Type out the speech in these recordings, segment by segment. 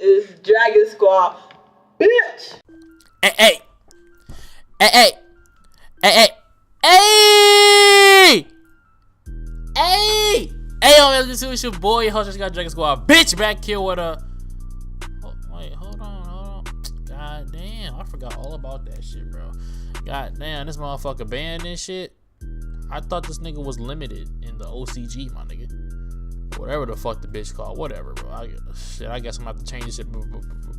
is Dragon Squad, bitch. Hey, hey, hey, hey, hey, hey, hey, hey, yo, this is your boy, host got Dragon Squad, bitch, back here with a. Oh, wait, hold on. God damn, I forgot all about that shit, bro. God damn, this motherfucker banned and shit. I thought this nigga was limited in the OCG, my nigga. Whatever the fuck the bitch called, whatever, bro. I guess I'm gonna have to change this shit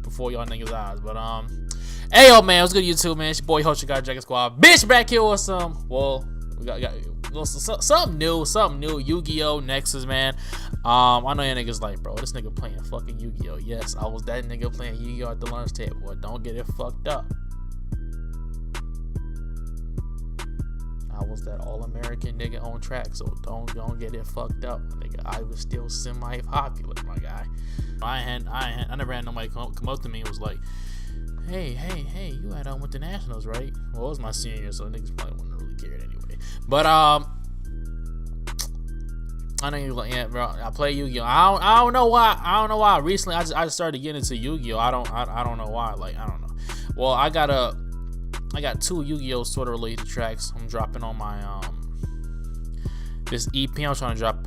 before y'all niggas' eyes. But hey yo, man, what's good, YouTube, man? It's your boy, host got Dragon Squad, bitch, back here with some. Well, we got something new. Yu-Gi-Oh! Nexus, man. I know y'all niggas like, bro, this nigga playing fucking Yu-Gi-Oh! Yes, I was that nigga playing Yu-Gi-Oh! At the lunch table. Well, don't get it fucked up. I was that all-American nigga on track, so don't get it fucked up, my nigga. I was still semi-popular, my guy. I never had nobody come up to me and was like, hey, you had went to nationals, right? Well, it was my senior year, so niggas probably wouldn't really care anyway. But I know you like, yeah, bro. I play Yu-Gi-Oh. I don't know why. Recently, I just started getting into Yu-Gi-Oh. I don't know why. Like, I don't know. Well, I got 2 Yu-Gi-Oh! Sort of related tracks I'm dropping on my this EP I'm trying to drop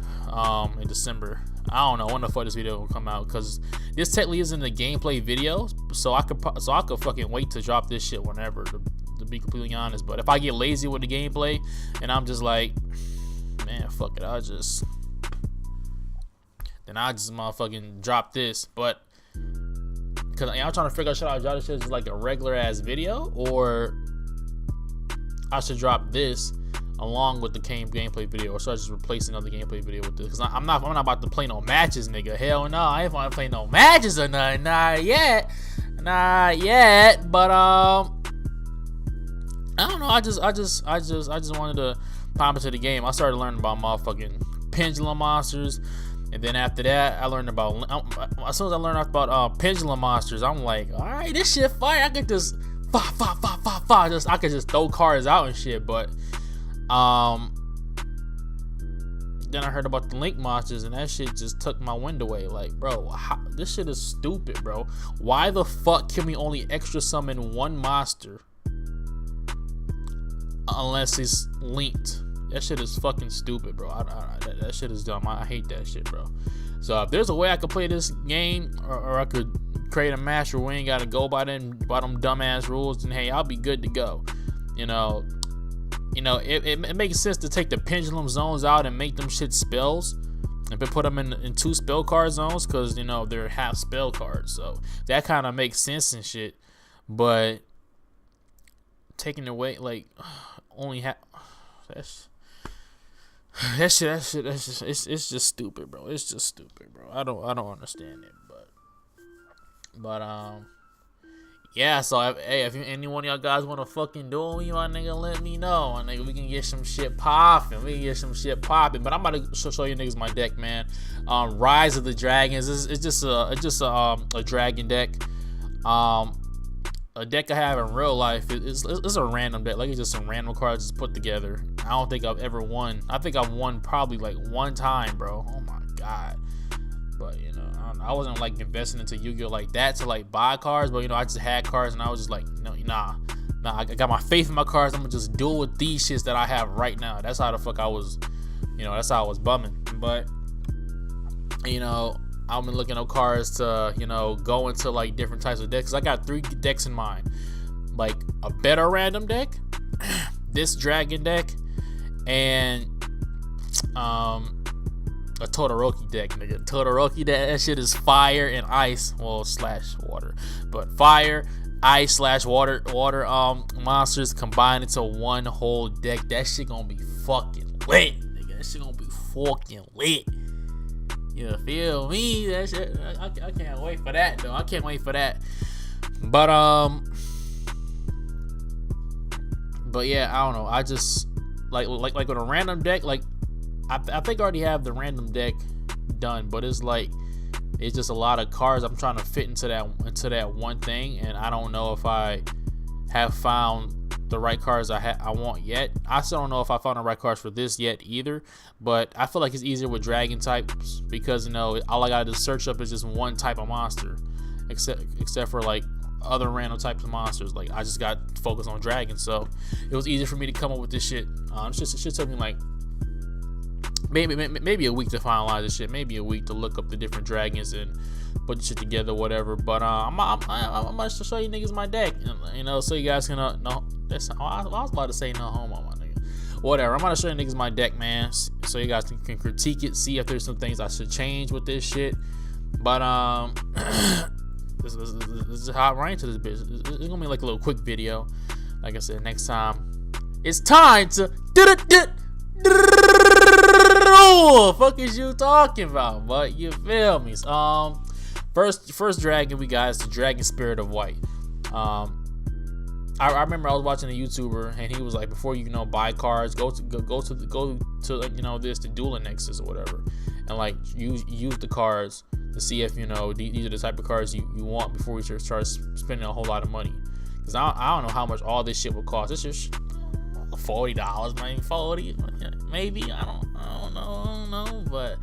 in December. I don't know when the fuck this video will come out, because this technically isn't a gameplay video, so I could fucking wait to drop this shit whenever, to be completely honest. But if I get lazy with the gameplay and I'm just like, man, fuck it, I'll just motherfucking drop this. But because I'm trying to figure out, should I drop this shit as like a regular ass video, or I should drop this along with the gameplay video, or should I just replace another gameplay video with this? Because I'm not about to play no matches, nigga. Hell no, I ain't want to play no matches or nothing. Not yet. But I don't know. I just wanted to pop into the game. I started learning about motherfucking pendulum monsters. And then after that, I learned about, as soon as I learned about pendulum monsters, I'm like, all right, this shit fire. I could just, I could just throw cards out and shit. But then I heard about the link monsters, and that shit just took my wind away. Like, bro, this shit is stupid, bro. Why the fuck can we only extra summon one monster unless it's linked? That shit is fucking stupid, bro. That shit is dumb. I hate that shit, bro. So if there's a way I could play this game, or I could create a match where we ain't gotta go by them dumbass rules, then hey, I'll be good to go. It makes sense to take the pendulum zones out and make them shit spells, and put them in 2 spell card zones, because they're half spell cards. So that kind of makes sense and shit. But taking away, like, only it's just stupid, bro. It's just stupid, bro. I don't understand it, but yeah. So if anyone of y'all guys want to fucking duel me, my nigga, let me know, my nigga. We can get some shit popping. But I'm about to show you niggas my deck, man. Rise of the Dragons. It's just a dragon deck. A deck I have in real life. It's a random deck. Like, it's just some random cards just put together. I don't think I've ever won. I think I've won probably like 1 time, bro. Oh my god. But I wasn't like investing into Yu-Gi-Oh! Like that to like buy cards. But I just had cards, and I was just like, nah. I got my faith in my cards. I'm gonna just duel with these shits that I have right now. That's how the fuck I was. That's how I was bumming. But I've been looking at cards to, go into like different types of decks. I got 3 decks in mind. Like a better random deck, this dragon deck, and a Todoroki deck, nigga. Todoroki deck, that shit is fire and ice, well, / water. But fire, ice / water monsters combined into one whole deck. That shit gonna be fucking lit, nigga. That shit gonna be fucking lit. You feel me? That shit, I can't wait for that, though. I can't wait for that. But yeah, I don't know. I just like with a random deck, like I think I already have the random deck done, but it's just a lot of cards I'm trying to fit into that one thing, and I don't know if I have found the right cards I want yet. I still don't know if I found the right cards for this yet either, but I feel like it's easier with dragon types because all I gotta do search up is just one type of monster, except for like other random types of monsters. Like I just got focused on dragons, so it was easy for me to come up with this shit. It took me like maybe a week to finalize this shit, maybe a week to look up the different dragons and put the shit together, whatever. But I'm gonna show you niggas my deck, you know, so you guys can know. I was about to say no homo, my nigga. Whatever. I'm gonna show you niggas my deck, man, so you guys can critique it, see if there's some things I should change with this shit. But this is how I run into this bitch. It's gonna be like a little quick video. Like I said, next time it's time to what the fuck is you talking about? But you feel me? First dragon we got is the Dragon Spirit of White. I remember I was watching a YouTuber and he was like, before you buy cards, go to the Duel Nexus or whatever, and like use the cards to see if these are the type of cards you want before we start spending a whole lot of money. Because I don't know how much all this shit will cost. It's just $40, maybe 40, maybe I don't know. But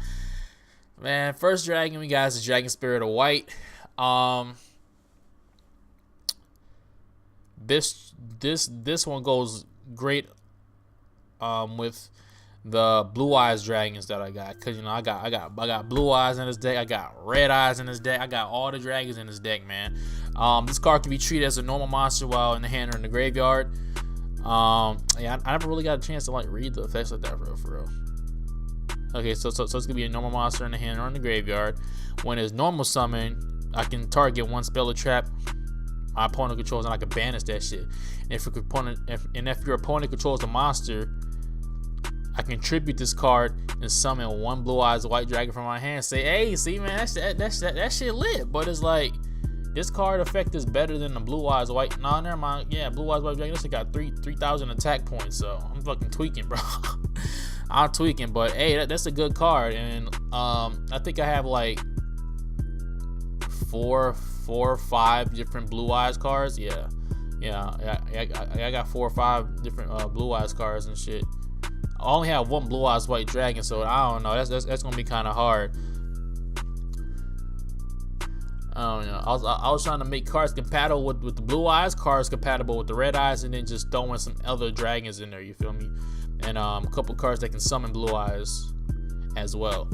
man, first dragon we got is the Dragon Spirit of White. This one goes great with the blue eyes dragons that I got, because I got blue eyes in this deck, I got red eyes in this deck, I got all the dragons in this deck, man. This card can be treated as a normal monster while in the hand or in the graveyard. Yeah, I never really got a chance to like read the effects like that for real. Okay, so it's gonna be a normal monster in the hand or in the graveyard. When it's normal summon, I can target one spell or trap my opponent controls, and I can banish that shit. And if your opponent controls the monster, I can tribute this card and summon one blue eyes white dragon from my hand. Say, hey, see, man, that shit lit. But it's like, this card effect is better than the blue eyes white. No, never mind. Yeah, blue eyes white dragon. This shit got 3,000 attack points. So I'm fucking tweaking, bro. I'm tweaking, but hey, that's a good card. And I think I have like four or five different blue eyes cards. Yeah, I got 4 or 5 different blue eyes cards and shit. I only have one blue eyes white dragon, so I don't know. That's gonna be kind of hard. I don't know. I was trying to make cards compatible with the blue eyes, cards compatible with the red eyes, and then just throwing some other dragons in there. You feel me? And a couple cards that can summon blue eyes as well.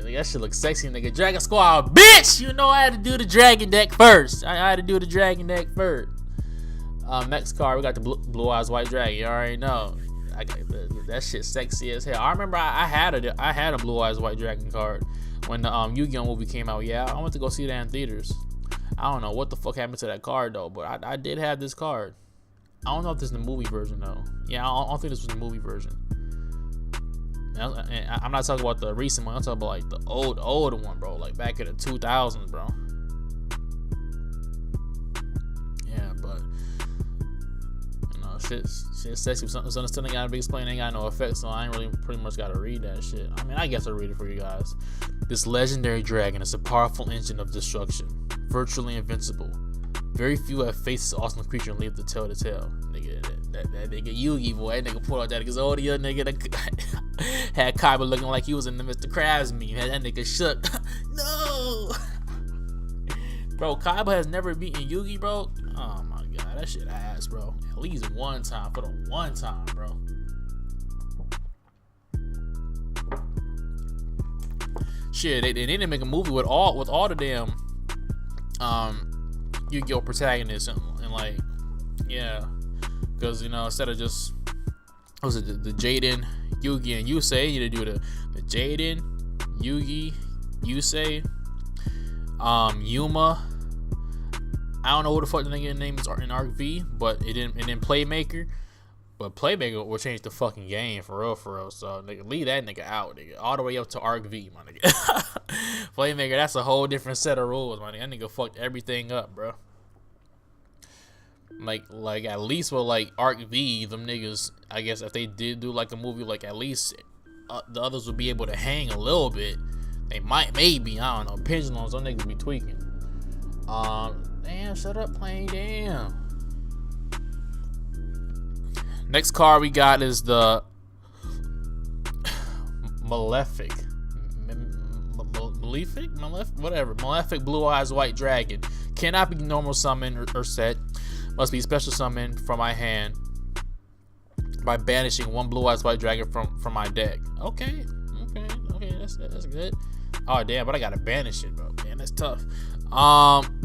That shit looks sexy, nigga. Dragon Squad, bitch! You know I had to do the dragon deck first. I had to do the dragon deck first. Next card, we got the blue eyes white dragon. You already know. That shit sexy as hell. I remember I had a blue eyes white dragon card when the Yu-Gi-Oh movie came out. Yeah, I went to go see that in theaters. I don't know what the fuck happened to that card though, but I did have this card. I don't know if this is the movie version though. Yeah, I don't think this was the movie version. And I'm not talking about the recent one. I'm talking about like the old one, bro. Like back in the 2000s, bro. Yeah, but shit's sexy. Something still ain't gotta be explained. Ain't got no effects, so I ain't really pretty much gotta read that shit. I mean, I guess I'll read it for you guys. This legendary dragon is a powerful engine of destruction, virtually invincible. Very few have faced this awesome creature and leave the tale to tell. Nigga, that nigga Yugi, boy, that nigga pulled out that Exodia, nigga, that had Kaiba looking like he was in the Mr. Krabs meme. That nigga shook. No! Bro, Kaiba has never beaten Yugi, bro. Oh my god, that shit ass, bro. At least one time, for the one time, bro. Shit, they didn't make a movie with all the damn Yu-Gi-Oh protagonists and like, yeah, because instead of just what was it the Jaden, Yugi, and Yusei, you do the Jaden, Yugi, Yusei, Yuma. I don't know who the fuck the nigga name is in Arc V, but it didn't Playmaker. But Playmaker will change the fucking game for real. So nigga, leave that nigga out, nigga. All the way up to Arc V, my nigga. Playmaker, that's a whole different set of rules, my nigga. That nigga fucked everything up, bro. Like at least with like Arc V, them niggas, I guess if they did do like a movie, like at least the others would be able to hang a little bit. They might, maybe, I don't know. Pendulums, them niggas be tweaking. Damn, shut up, playing, damn. Next card we got is the Malefic. Malefic Blue Eyes White Dragon. Cannot be normal summon or set. Must be special summon from my hand by banishing one Blue Eyes White Dragon from my deck. Okay, that's good. Oh damn, but I gotta banish it, bro. Man, that's tough.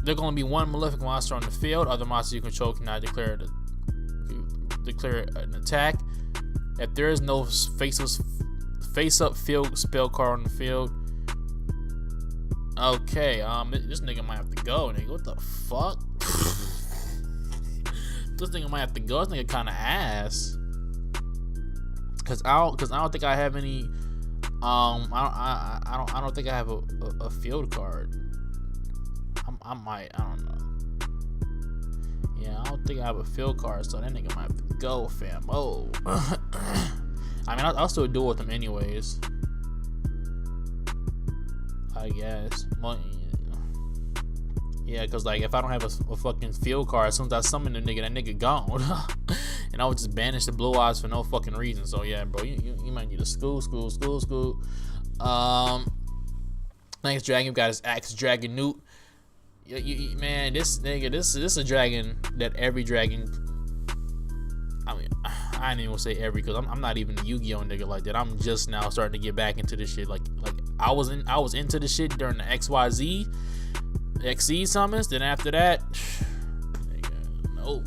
There's gonna be one Malefic monster on the field. Other monsters you control cannot declare an attack. If there is no face-up field spell card on the field. Okay, this nigga might have to go, nigga. What the fuck? This nigga might have to go. This nigga kind of ass. Cause I don't think I have any. I don't think I have a field card. I don't know. Yeah, I don't think I have a field card, so that nigga might have to go, fam. Oh. I mean, I'll still duel with him anyways. I guess. Well, yeah, cause like if I don't have a fucking field card, as soon as I summon the nigga, that nigga gone. And I would just banish the Blue Eyes for no fucking reason. So yeah, bro, you might need a school. Next dragon got his Axe Dragon Newt. Man, this nigga, this is a dragon that every dragon. I mean, I ain't even gonna say every, cause I'm not even a Yu-Gi-Oh nigga like that. I'm just now starting to get back into this shit. Like I was into the shit during the XZ summons. Then after that, nigga, no.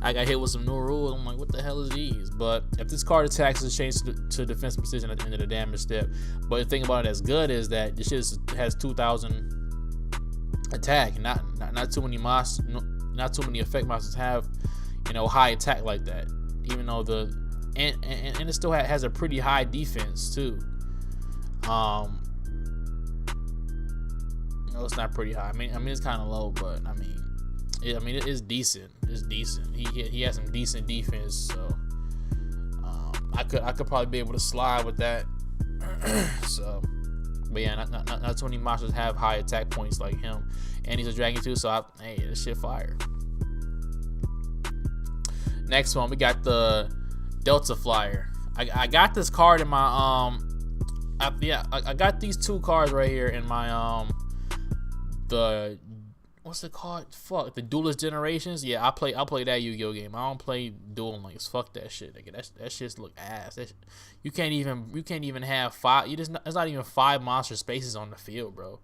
I got hit with some new rules. I'm like, what the hell is these? But if this card attacks, it's changed to defense precision at the end of the damage step. But the thing about it that's good is that this shit has 2,000 attack. Not too many monsters, not too many effect monsters have, high attack like that. Even though and it still has a pretty high defense too. No, it's not pretty high. I mean it's kind of low, but it is decent. It's decent. He has some decent defense, so I could probably be able to slide with that. So, but yeah, not too many monsters have high attack points like him, and he's a dragon too. So hey, this shit fire. Next one, we got the Delta Flyer. I got this card in my I got these two cards right here in my the. What's it called? Fuck, the Duelist Generations. Yeah, I play that Yu-Gi-Oh game. I don't play Duel Links. Fuck that shit, nigga. That shit's look ass. You can't even have five. There's not even 5 monster spaces on the field, bro.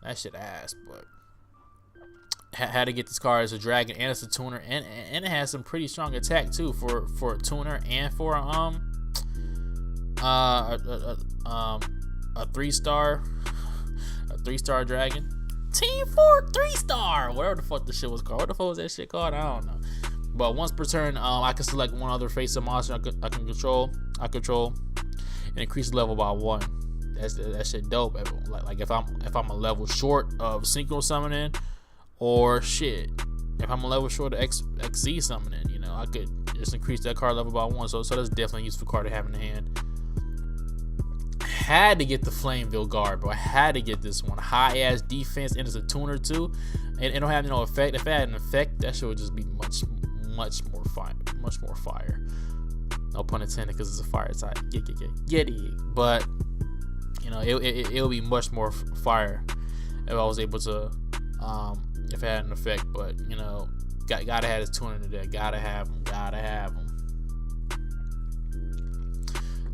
That shit ass. But had to get this card as a dragon, and it's a tuner, and it has some pretty strong attack too for a tuner and for a 3-star dragon. Team 4 3-star, whatever the fuck the shit was called. What the fuck was that shit called? I don't know. But once per turn, I can select one other face-up monster I control, and increase the level by 1. That shit dope. Like if I'm a level short of synchro summoning, or shit, if I'm a level short of XZ summoning, I could just increase that card level by 1. So that's definitely a useful card to have in the hand. Had to get the Flameville Guard, bro. I had to get this one. High ass defense, and it's a tuner too. And it don't have no effect. If it had an effect, that shit would just be much more fire. No pun intended, because it's a fire type. Get it. But it'll be much more fire if I was able to, if it had an effect. But gotta have his tuner today. Gotta have him.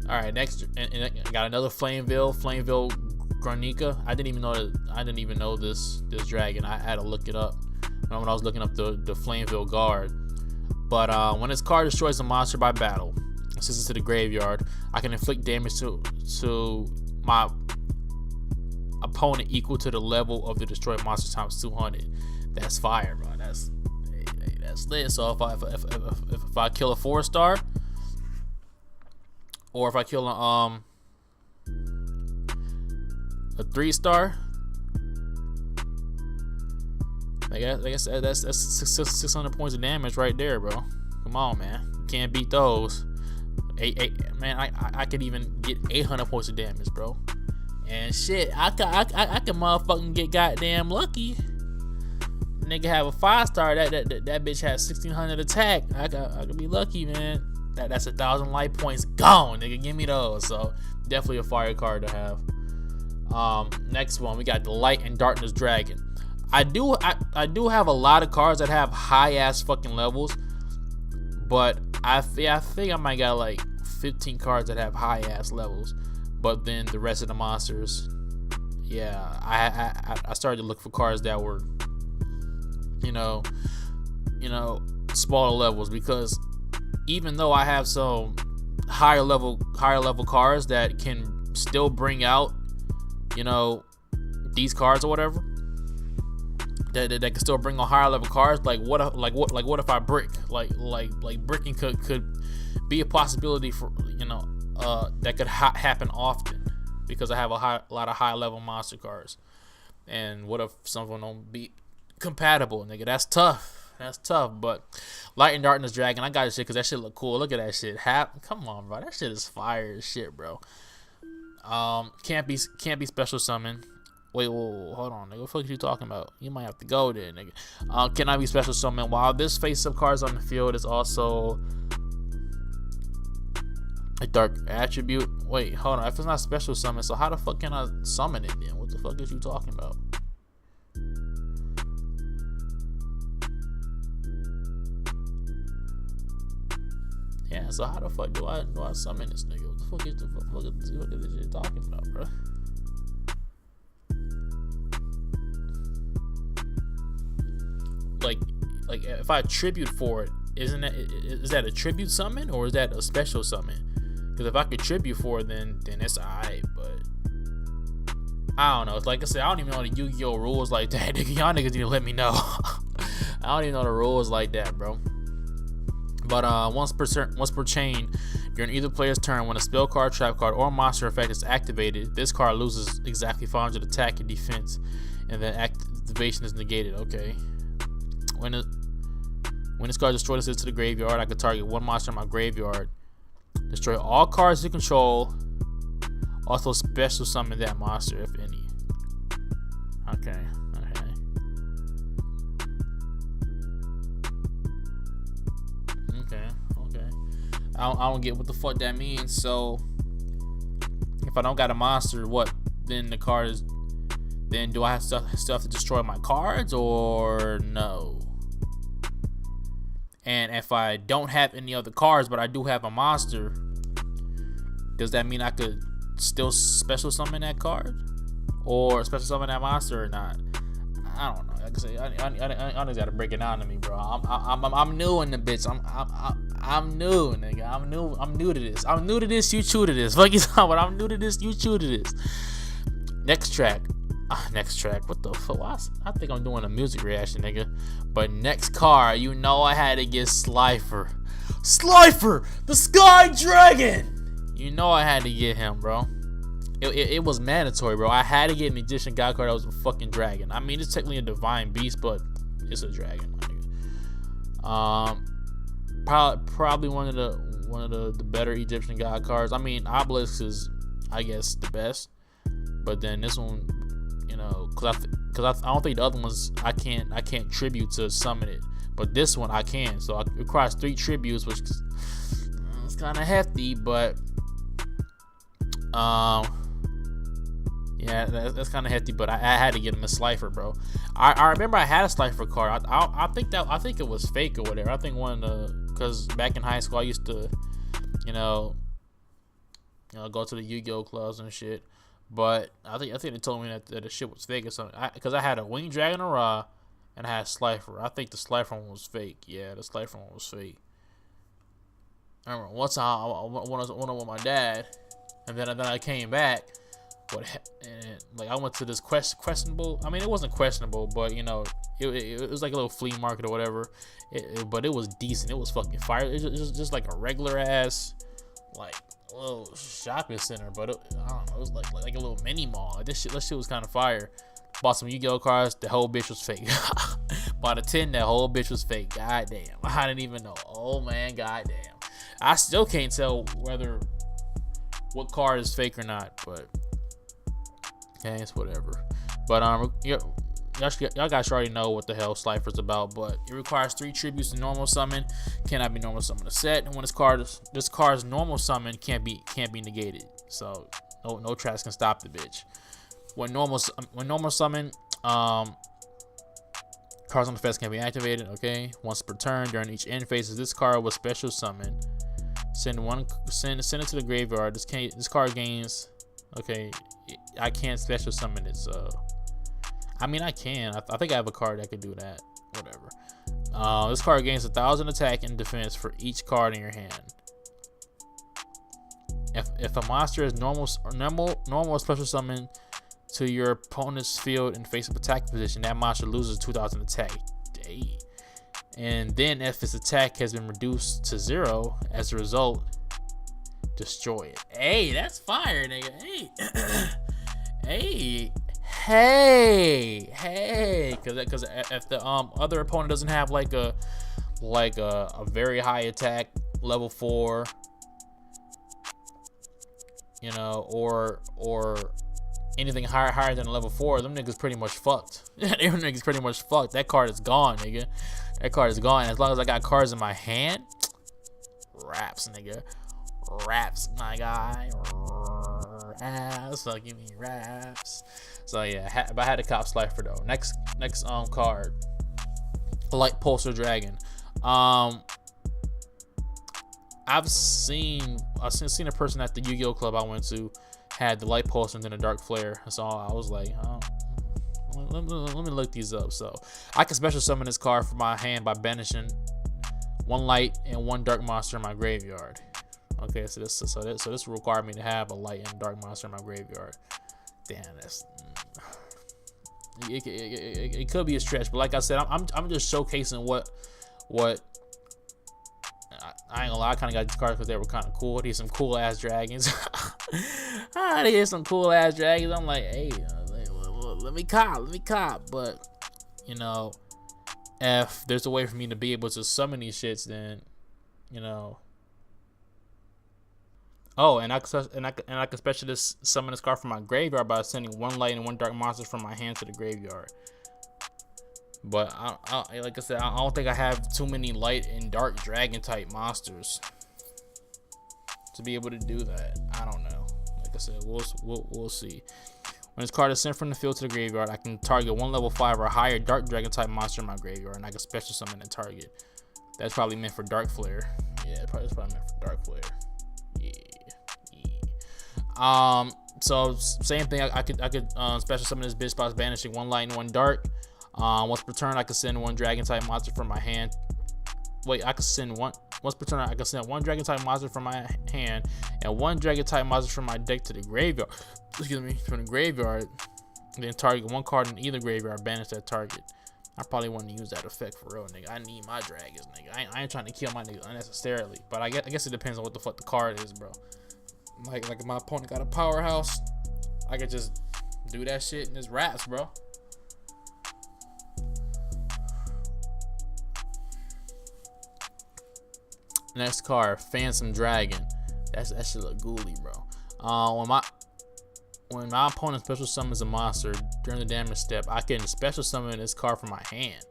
All right, next, and I got another Flameville Granica. I didn't even know this dragon. I had to look it up when I was looking up the Flameville Guard. But when this card destroys a monster by battle, sends it to the graveyard, I can inflict damage to my opponent equal to the level of the destroyed monster times 200. That's fire, bro. That's lit. So if I kill a 4-star. Or if I kill a 3-star, I guess that's 600 points of damage right there, bro. Come on, man, you can't beat those. Man, I could even get 800 points of damage, bro. And shit, I can motherfucking get goddamn lucky. Nigga have a 5-star. That bitch has 1600 attack. I could be lucky, man. That's 1,000 life points gone, nigga. Give me those. So Definitely a fire card to have. Next one, we got the Light and Darkness Dragon. I do have a lot of cards that have high ass fucking levels, but I think I might got like 15 cards that have high ass levels. But then the rest of the monsters, yeah, I started to look for cards that were, you know, smaller levels, because even though I have some higher level cards that can still bring out, you know, these cards or whatever, that can still bring on higher level cards. Like what if I brick? Like bricking could be a possibility for, you know, that could happen often, because I have a lot of high level monster cards. And what if some of them don't be compatible, nigga? That's tough. But Light and Darkness Dragon, I got this shit because that shit look cool. Look at that shit. Come on, bro. That shit is fire as shit, bro. Can't be special summon. Wait, hold on, nigga. What the fuck are you talking about? You might have to go there, nigga. Cannot be special summon. While this face-up cards on the field is also a dark attribute. Wait, hold on. If it's not special summon, so how the fuck can I summon it then? What the fuck is you talking about? Yeah, so how the fuck do I summon this nigga? What the fuck is this shit talking about, bro? Like if I tribute for it, is that a tribute summon or is that a special summon? Because if I could tribute for it, then it's alright, but I don't know. It's like I said, I don't even know the Yu-Gi-Oh rules like that, nigga. Y'all niggas need to let me know. I don't even know the rules like that, bro. But once per chain, during either player's turn, when a spell card, trap card, or monster effect is activated, this card loses exactly 500 attack and defense, and then activation is negated. Okay. When this card destroyed is to the graveyard, I could target one monster in my graveyard, destroy all cards you control, also special summon that monster if any. Okay. I don't get what the fuck that means. So if I don't got a monster, what then? The card is, then do I have still have to destroy my cards or no? And if I don't have any other cards but I do have a monster, does that mean I could still special summon that card or special summon that monster or not? I don't know. Like I say, I just gotta break it down to me, bro. I'm new in the bitch. I'm new, nigga. I'm new to this. I'm new to this. You chew to this. Fuck you talking about? I'm new to this. You chew to this. Next track. What the fuck? I think I'm doing a music reaction, nigga. But next card, you know I had to get Slifer, the Sky Dragon. You know I had to get him, bro. It was mandatory, bro. I had to get an Egyptian god card that was a fucking dragon. I mean, it's technically a divine beast, but it's a dragon, my nigga. Probably one of the better Egyptian god cards. I mean, Obelisk is, I guess, the best, but then this one, you know, because I don't think the other ones I can't tribute to summon it, but this one I can. So it requires 3 tributes, which is kind of hefty, but yeah, that's kind of hefty, but I had to get him a Slifer, bro. I remember I had a Slifer card. I think it was fake or whatever. I think because back in high school I used to, you know, go to the Yu-Gi-Oh clubs and shit. But I think they told me that the shit was fake or something. Because I had a Winged Dragon Ra and I had Slifer. I think the Slifer one was fake. Yeah, the Slifer one was fake. I remember one time I went with my dad, and then I came back. And like I went to this questionable. I mean, it wasn't questionable, but you know, it was like a little flea market or whatever. But it was decent. It was fucking fire. It was just like a regular ass, like a little shopping center. But I don't know. It was like a little mini mall. Like this shit was kind of fire. Bought some Yu-Gi-Oh cards. The whole bitch was fake. Bought a 10. That whole bitch was fake. God damn. I didn't even know. Oh man. God damn. I still can't tell what card is fake or not. But. Okay, it's whatever. But y'all guys already know what the hell Slifer's about, but it requires 3 tributes to normal summon. Cannot be normal summon a set, and when this card's normal summon can't be negated. So no traps can stop the bitch. When normal summon, cards on the fence can be activated. Okay, once per turn during each end phase of this card was special summon. Send it to the graveyard. This card gains. Okay, I can't special summon it, so I mean I can. I think I have a card that could do that. Whatever. This card gains 1,000 attack and defense for each card in your hand. If a monster is normal special summon to your opponent's field in face-up attack position, that monster loses 2,000 attack. Dang. And then if its attack has been reduced to 0 as a result, destroy it. Hey, that's fire, nigga. Hey. Because if the other opponent doesn't have like a very high attack, level 4, you know, or anything higher than level 4, them niggas pretty much fucked. Them niggas pretty much fucked. That card is gone, nigga. That card is gone. As long as I got cards in my hand, raps, nigga. Raps, my guy. Raps. So give me raps. So yeah, but I had to cop Slifer though. Next card, Light Pulsar Dragon. I've seen a person at the Yu-Gi-Oh club I went to had the Light Pulsar and then a Dark Flare. So I was like, let me look these up. So I can special summon this card from my hand by banishing 1 light and 1 dark monster in my graveyard. Okay, so this will require me to have a light and dark monster in my graveyard. Damn, it could be a stretch, but like I said, I'm just showcasing what I ain't gonna lie, I kind of got these cards because they were kind of cool. These some cool ass dragons. They get some cool ass dragons. I'm like, hey, let me cop. But you know, if there's a way for me to be able to summon these shits, then you know. Oh, and I can special summon this card from my graveyard by sending 1 light and 1 dark monster from my hand to the graveyard. But like I said, I don't think I have too many light and dark dragon type monsters to be able to do that. I don't know. Like I said, we'll see. When this card is sent from the field to the graveyard, I can target 1 level 5 or higher dark dragon type monster in my graveyard, and I can special summon the target. That's probably meant for Dark Flare. Yeah, it's probably meant for Dark Flare. Yeah. So same thing. I could special summon this bitch by banishing 1 light and 1 dark. Once per turn, I can send 1 dragon type monster from my hand. Wait, I can send one. Once per turn, I can send 1 dragon type monster from my hand and 1 dragon type monster from my deck to the graveyard. Excuse me, from the graveyard. Then target 1 card in either graveyard. Banish that target. I probably want to use that effect for real, nigga. I need my dragons, nigga. I ain't trying to kill my niggas unnecessarily, but I guess it depends on what the fuck the card is, bro. Like if my opponent got a powerhouse, I could just do that shit and just raps, bro. Next card, Phantom Dragon. That shit look ghouly, bro. When my opponent special summons a monster during the damage step, I can special summon this card from my hand,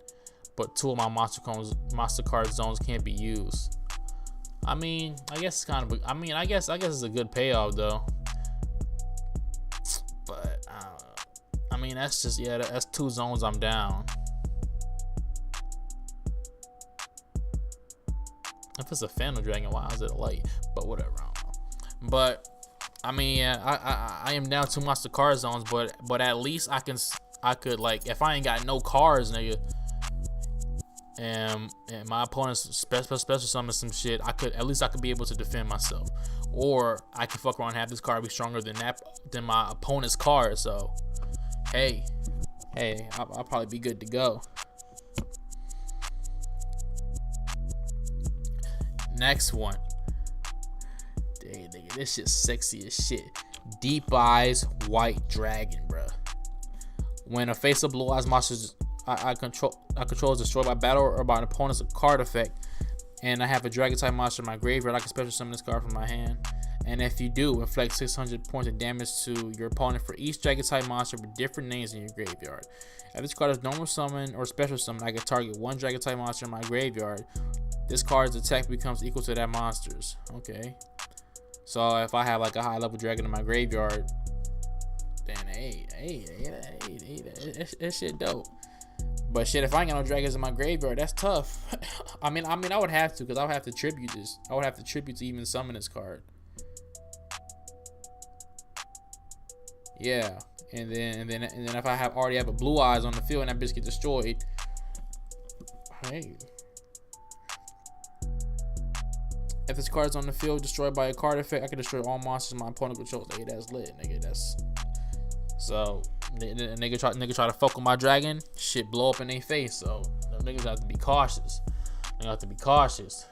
but 2 of my monster card zones can't be used. I mean, I guess it's kind of. I guess it's a good payoff though. But I don't know. I mean, that's just that's 2 zones I'm down. If it's a Phantom Dragon, why is it a light? But whatever, I don't know. But I mean, yeah, I am down 2 monster card zones, but at least I could like, if I ain't got no cards, nigga, and my opponent's special summon some shit, I could be able to defend myself, or I can fuck around and have this card be stronger than my opponent's card. So hey, I'll probably be good to go. Next one. Dang, nigga, this shit's sexy as shit. Deep Eyes White Dragon, bruh. When a face-up blue eyes monster I control is destroyed by battle or by an opponent's card effect, and I have a dragon type monster in my graveyard, I can special summon this card from my hand And if you do, inflict 600 points of damage to your opponent for each dragon type monster with different names in your graveyard. If this card is normal summon or special summon, I can target one dragon type monster in my graveyard. This card's attack becomes equal to that monster's. Okay. So if I have like a high level dragon in my graveyard, then that shit dope. But shit, if I ain't got no dragons in my graveyard, that's tough. I mean, I would have to, because I would have to tribute this. I would have to tribute to even summon this card. Yeah, and then if I already have a blue eyes on the field and that bitch get destroyed, hey. If this card is on the field destroyed by a card effect, I can destroy all monsters my opponent controls. Hey, that's lit, nigga. That's so nigga try to fuck with my dragon, shit blow up in their face. So them niggas have to be cautious. They have to be cautious.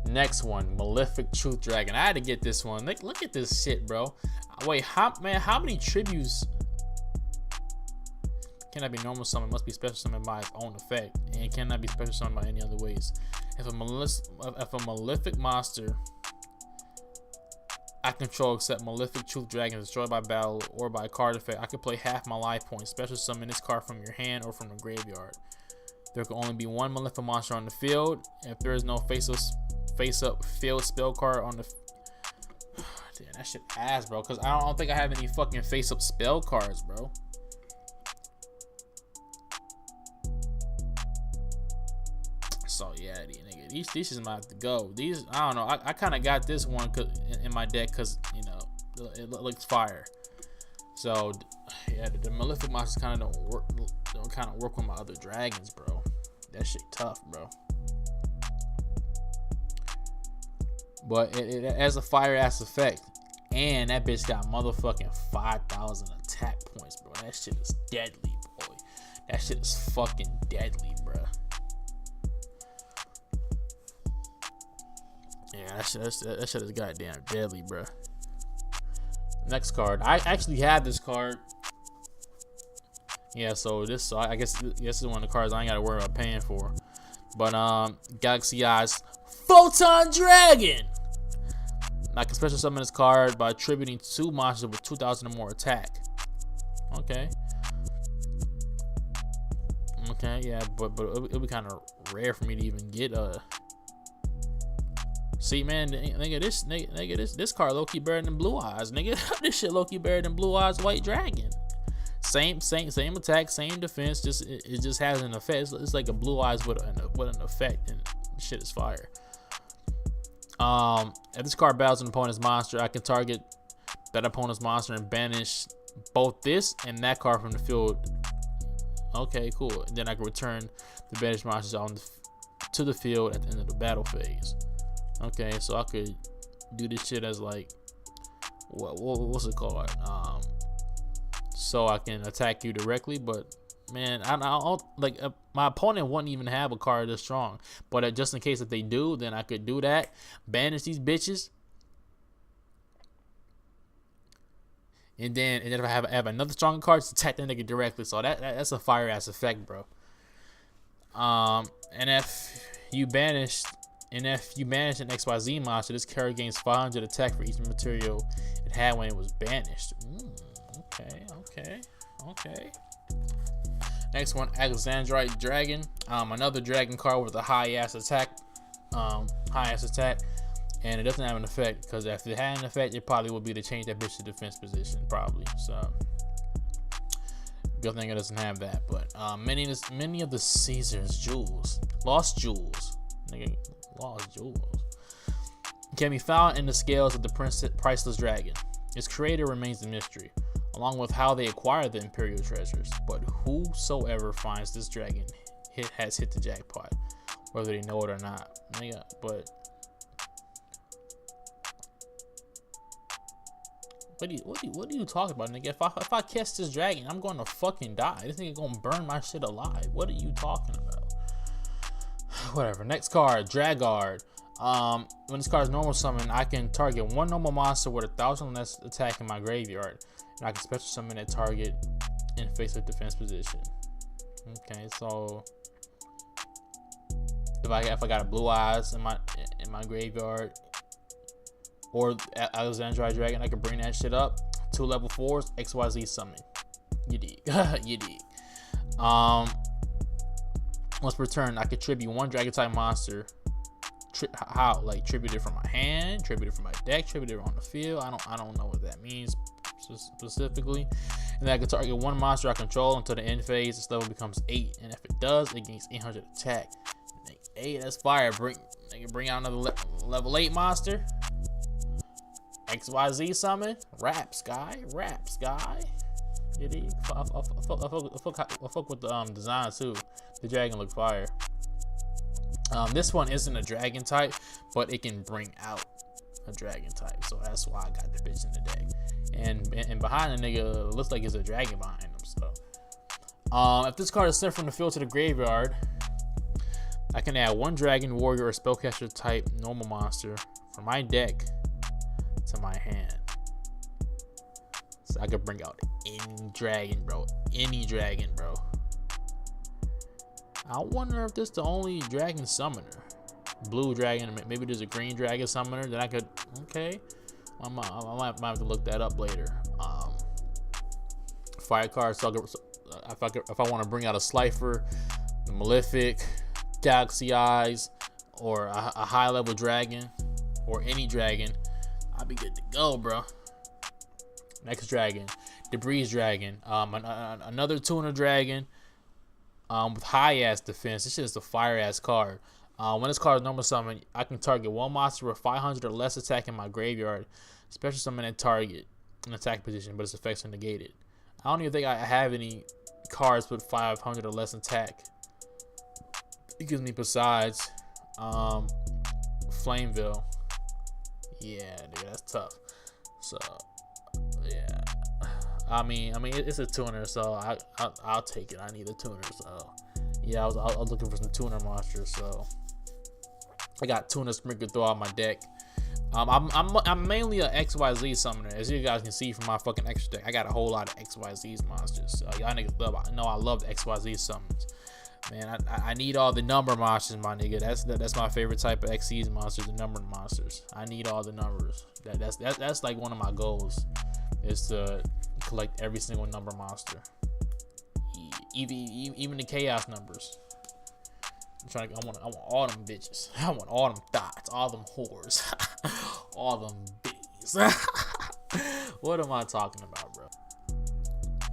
Next one, Malefic Truth Dragon. I had to get this one. Look at this shit, bro. Wait, how many tributes cannot be normal summon? Must be special summon by its own effect, and cannot be special summoned by any other ways. If a malefic monster I control except Malefic Truth Dragon is destroyed by battle or by card effect, I can play half my life points. Special summon this card from your hand or from the graveyard. There can only be one Malefic monster on the field. If there is no face-up field spell card on the damn, that shit ass, bro, because I don't think I have any fucking face-up spell cards, bro. So yeah, nigga, these just might have to go. These, I don't know, I kind of got this one in my deck because, you know, it looks fire. So yeah, the Malefic monsters kind of don't work with my other dragons, bro. That shit tough, bro. But it has a fire ass effect, and that bitch got motherfucking 5,000 attack points, bro. That shit is deadly, boy. That shit is fucking deadly, bro. Yeah, that shit is goddamn deadly, bro. Next card. I actually had this card. Yeah, so I guess this is one of the cards I ain't gotta worry about paying for. But Galaxy Eyes Photon Dragon. I can special summon this card by attributing 2 monsters with 2,000 or more attack. Okay. Okay, yeah, but it'll be kind of rare for me to even get a. See, man, nigga, this card low key better than Blue Eyes, nigga. This shit low key better than Blue Eyes White Dragon. Same attack, same defense. It just has an effect. It's like a Blue Eyes with an effect, and shit is fire. If this card battles an opponent's monster, I can target that opponent's monster and banish both this and that card from the field. Okay, cool. And then I can return the banished monsters to the field at the end of the battle phase. Okay, so I could do this shit as like what's it called? So I can attack you directly, but man, I don't like my opponent wouldn't even have a card this strong. But just in case if they do, then I could do that, banish these bitches, and then if I have another stronger card, just attack that nigga directly. So that's a fire ass effect, bro. And if you banish an XYZ monster, this card gains 500 attack for each material it had when it was banished. Okay. Next one, Alexandrite Dragon. Another dragon card with a high ass attack, and it doesn't have an effect, because if it had an effect, it probably would be to change that bitch to defense position, probably. So good thing it doesn't have that. But many of the Caesar's jewels, lost jewels, can be found in the scales of the priceless dragon. Its creator remains a mystery, along with how they acquire the imperial treasures. But whosoever finds this dragon has hit the jackpot, whether they know it or not. Nigga, but what are you talking about, nigga? If I catch this dragon, I'm gonna fucking die. This nigga gonna burn my shit alive. What are you talking about? Whatever. Next card, Dragard. When this card is normal summon, I can target one normal monster with 1,000 less attack in my graveyard, and I can special summon that target in face of defense position. Okay, so if I got a Blue Eyes in my graveyard, or Alexandrite Dragon, I can bring that shit up. 2 level 4s, XYZ summon. You dig? You dig. Once returned, I could tribute 1 Dragon type monster. How? Like tribute it from my hand, tribute it from my deck, tribute it on the field. I don't know what that means specifically. And then I can target 1 monster I control until the end phase. This level becomes 8, and if it does, it gains 800 attack. 8, that's fire. They can bring out another level 8 monster. XYZ summon. Raps guy. I fuck with the design too. The dragon look fire. This one isn't a dragon type, but it can bring out a dragon type, so that's why I got the bitch in the deck. And behind the nigga, looks like it's a dragon behind him. So, if this card is sent from the field to the graveyard, I can add 1 dragon, warrior, or spellcaster type normal monster from my deck to my hand. So I could bring out any dragon, bro. Any dragon, bro. I wonder if this is the only dragon summoner. Blue dragon, maybe there's a green dragon summoner that I could. Okay, I might have to look that up later. Fire cards. So if I want to bring out a Slifer, the Malefic, Galaxy Eyes, or a high level dragon, or any dragon, I'll be good to go, bro. Next dragon, Debris Dragon, another tuner dragon with high ass defense. This shit is a fire ass card. When this card is normal summon, I can target 1 monster with 500 or less attack in my graveyard. Special summon that target in attack position, but its effects are negated. I don't even think I have any cards with 500 or less attack. It gives me besides Flameville. Yeah, dude, that's tough. So yeah, I mean, it's a tuner, so I'll take it. I need a tuner, so yeah, I was looking for some tuner monsters, so I got tuner sprinkled throughout my deck. I'm mainly a XYZ summoner, as you guys can see from my fucking extra deck. I got a whole lot of XYZ monsters. So y'all niggas know I love the XYZ summons. Man, I need all the number monsters, my nigga. That's my favorite type of XYZ monsters, the numbered monsters. I need all the numbers. That's like one of my goals, is to collect every single number monster, even the chaos numbers. I want all them bitches. I want all them thoughts, all them whores, all them bitches. What am I talking about, bro?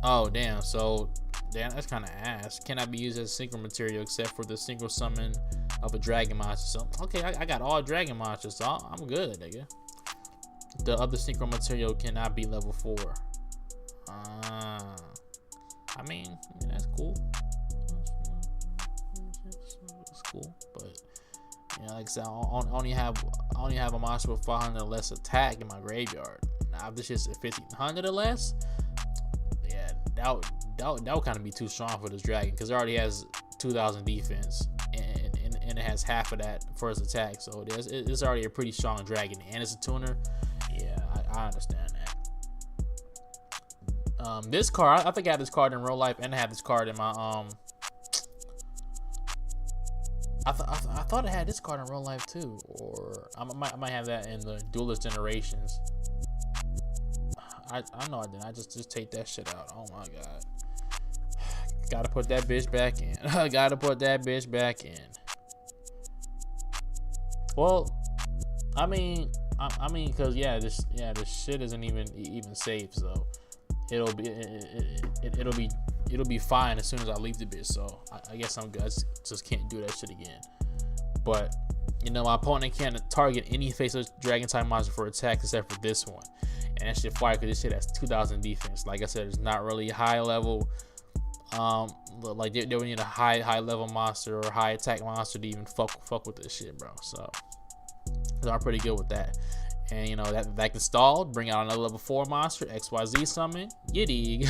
Oh damn. So damn, that's kind of ass. Cannot be used as synchro material except for the single summon of a dragon monster. So okay, I got all dragon monsters, so I'm good, nigga. The other synchro material cannot be level 4. I mean, that's cool. That's cool, but you know, like I said, I only have a monster with 500 or less attack in my graveyard. Now, if this is 1500 or less, yeah, that would kind of be too strong for this dragon, because it already has 2000 defense and it has half of that for its attack. So it's already a pretty strong dragon, and it's a tuner. Yeah, I understand that. This card, I think I have this card in real life, and I have this card in my I thought I had this card in real life too, or I might have that in the Duelist Generations. I know I didn't. I just take that shit out. Oh my god. Gotta put that bitch back in. Gotta put that bitch back in. Well, I mean, cause this shit isn't even safe, so it'll be fine as soon as I leave the bitch. So I guess I'm good. I just can't do that shit again. But you know, my opponent can't target any faceless dragon type monster for attack except for this one, and that shit fire because this shit has 2000 defense. Like I said, it's not really high level. Like they would need a high level monster or high attack monster to even fuck with this shit, bro. So I'm pretty good with that. And you know, that installed, bring out another level 4 monster, XYZ summon. Yiddig.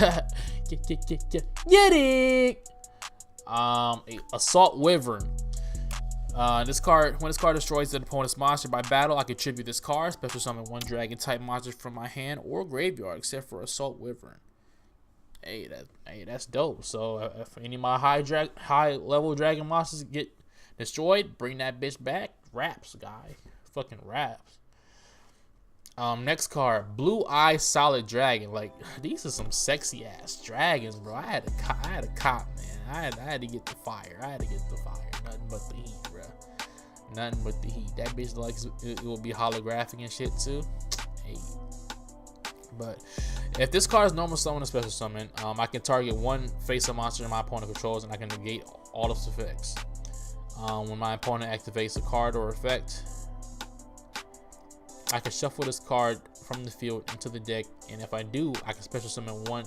Yiddig. Assault Wyvern. When this card destroys the opponent's monster by battle, I contribute this card. Special summon 1 dragon type monster from my hand or graveyard, except for Assault Wyvern. Hey, that's dope. So if any of my high level dragon monsters get Destroyed, bring that bitch back. Raps, guy. Fucking raps. Next card, Blue Eye Solid Dragon. Like, these are some sexy ass dragons, bro. I had a cop, man. I had to get the fire. Nothing but the heat, bro. Nothing but the heat. That bitch likes it will be holographic and shit too. Hey. But if this card is normal summon or special summon, I can target one face-up monster my opponent controls, and I can negate all its effects. When my opponent activates a card or effect, I can shuffle this card from the field into the deck, and if I do, I can special summon one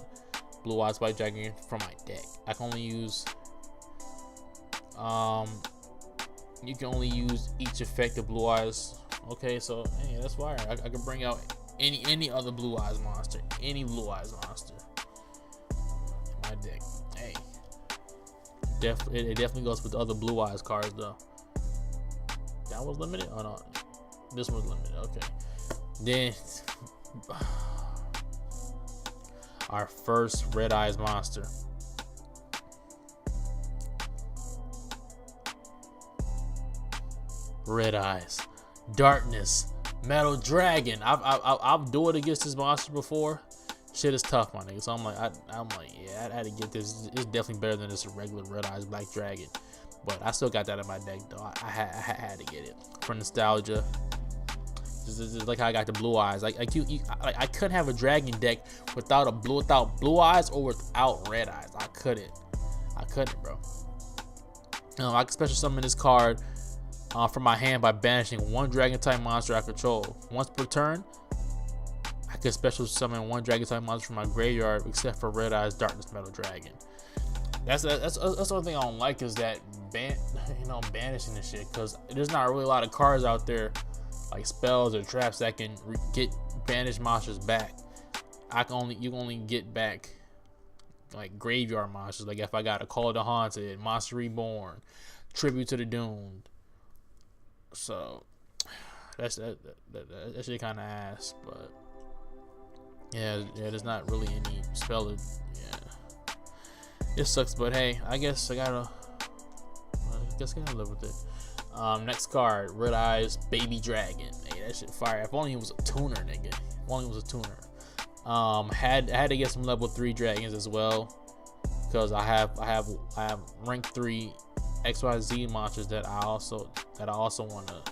Blue Eyes White Dragon from my deck. I can only use you can only use each effect of Blue Eyes. Okay, so hey, that's fire. I can bring out any other Blue Eyes monster, any Blue Eyes monster in my deck. Hey, it definitely goes with the other Blue Eyes cards though. That was limited? Oh no, this was limited. Okay, then our first Red Eyes monster. Red Eyes, Darkness, Metal Dragon. I've dueled against this monster before. Shit is tough, my nigga. So I'm like, yeah, I had to get this. It's definitely better than this regular Red Eyes Black Dragon. But I still got that in my deck though. I had to get it for nostalgia. Just like how I got the Blue Eyes. Like I couldn't have a dragon deck without Blue Eyes or without Red Eyes. I couldn't, bro. I can special summon this card from my hand by banishing one dragon type monster I control. Once per turn, I can special summon one dragon type monster from my graveyard, except for Red Eyes Darkness Metal Dragon. That's the only thing I don't like is that banishing this shit, because there's not really a lot of cards out there like spells or traps that can get banished monsters back. You can only get back like graveyard monsters. Like if I got a Call of the Haunted, Monster Reborn, Tribute to the Doomed. So that shit kind of ass, but yeah, there's not really any spell. Yeah, it sucks, but hey, I guess I gotta live with it. Next card, Red Eyes Baby Dragon. Hey, that shit fire. If only it was a tuner, nigga. If only it was a tuner. Had to get some level 3 dragons as well, because I have rank 3 XYZ monsters that I also want to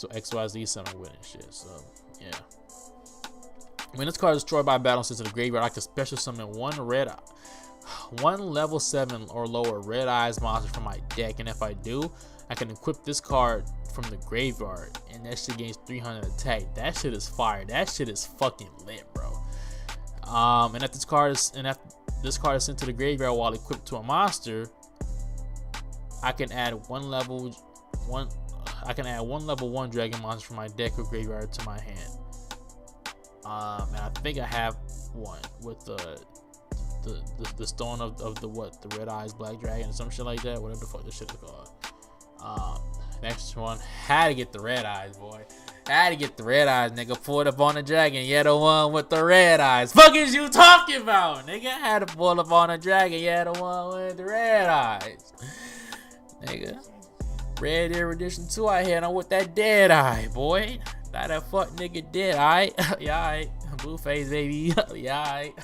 XYZ summon with and shit. So yeah. When this card is destroyed by battle into the graveyard, I can special summon one level 7 or lower Red Eyes monster from my deck, and if I do, I can equip this card from the graveyard, and that shit gains 300 attack. That shit is fire. That shit is fucking lit, bro. And if this card is sent to the graveyard while equipped to a monster, I can add one level 1 dragon monster from my deck or graveyard to my hand. And I think I have one with the stone of the Red Eyes Black Dragon or some shit like that, whatever the fuck this shit is called. Next one, had to get the Red Eyes, boy. Had to get the Red Eyes, nigga. Pull it up on the dragon. Yeah, the one with the Red Eyes. Fuck is you talking about, nigga? Had to pull up on the dragon. Yeah, the one with the Red Eyes, nigga. Red Dead Redemption 2 I hit on with that dead eye, boy. Not that fuck nigga dead, alright? Yeah, alright. Blueface, baby. Yeah, alright.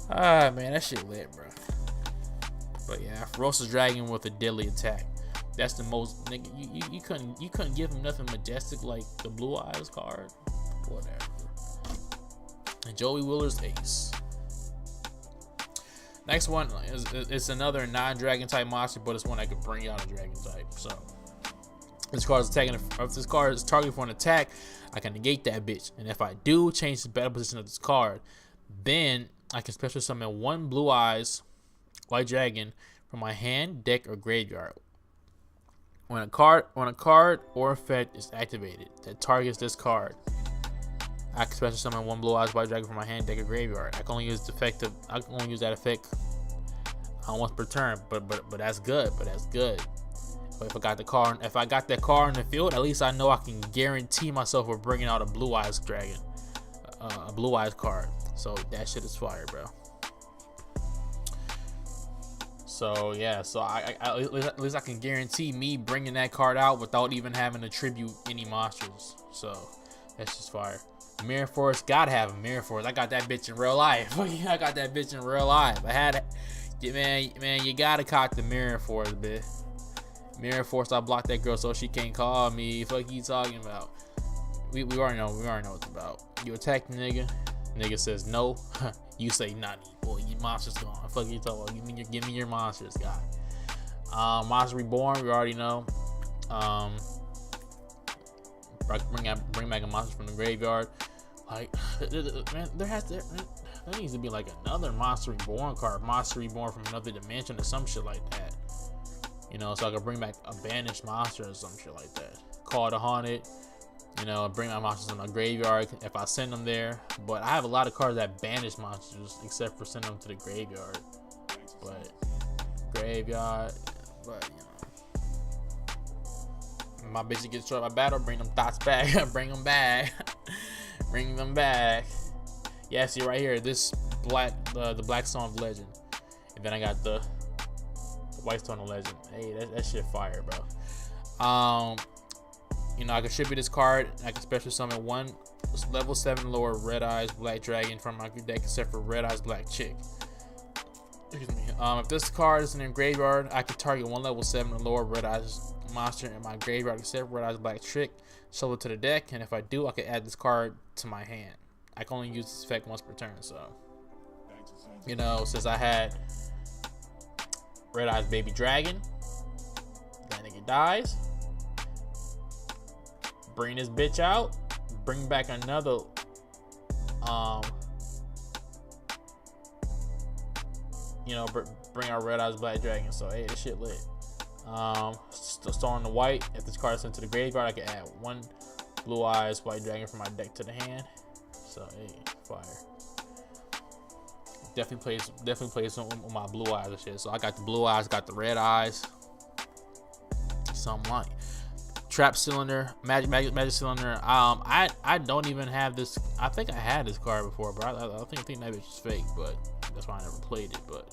Ah, man, that shit lit, bro. But yeah, Ferocious Dragon with a deadly attack. That's the most, nigga. You couldn't give him nothing majestic like the Blue Eyes card. Whatever. And Joey Wheeler's Ace. Next one is another non-dragon type monster, but it's one that can bring out a dragon type. So this card is attacking. If this card is targeted for an attack, I can negate that bitch. And if I do change the battle position of this card, then I can special summon one Blue Eyes White Dragon from my hand, deck, or graveyard. When a card or effect is activated that targets this card, I can special summon one Blue Eyes White Dragon from my hand, deck, or graveyard. I can only use that effect once per turn, but that's good. But if I got that card in the field, at least I know I can guarantee myself of bringing out a Blue Eyes Dragon, a Blue Eyes card. So that shit is fire, bro. So yeah, so I at least I can guarantee me bringing that card out without even having to tribute any monsters. So that's just fire. Mirror Force, gotta have a Mirror Force. I got that bitch in real life. I got that bitch in real life. I had it. Man, you gotta cock the Mirror Force, bitch. Mirror Force, I blocked that girl so she can't call me. Fuck you talking about? We already know. We already know what it's about. You attack the nigga. Nigga says no. You say none. Boy, your monster's gone. Fuck you talking about? Give me your monsters, guy. Monster Reborn. We already know. Bring back a monster from the graveyard. Like, man, there needs to be like another Monster Reborn card. Monster Reborn from another dimension or some shit like that. You know, so I can bring back a banished monster or some shit like that. Call the Haunted. You know, bring my monsters in my graveyard if I send them there. But I have a lot of cards that banish monsters, except for sending them to the graveyard. But graveyard, but you know, my bitches get destroyed by battle. Bring them thoughts back. Bring them back. Bring them back. Yeah, see right here, this the Black Stone of Legend, and then I got the White Stone of Legend. Hey, that shit fire, bro. You know, I can tribute this card. I can special summon one level 7 lower Red Eyes Black Dragon from my deck, except for Red Eyes Black Chick. Excuse me. If this card is in the graveyard, I can target one level 7 or lower Red Eyes monster in my graveyard, except for Red Eyes Black Chick. Shuffle it to the deck, and if I do, I can add this card to my hand. I can only use this effect once per turn. So, you know, since I had Red Eyes Baby Dragon, that nigga dies. Bring this bitch out. Bring back another you know, bring our Red Eyes Black Dragon. So hey, this shit lit. Starting the white. If this card is sent to the graveyard, I can add one Blue Eyes White Dragon from my deck to the hand. So hey, fire. Definitely plays with my Blue Eyes and shit. So I got the Blue Eyes, got the Red Eyes. Something like Trap Cylinder, Magic Cylinder. I don't even have this. I think I had this card before, but I think that bitch is fake. But that's why I never played it. But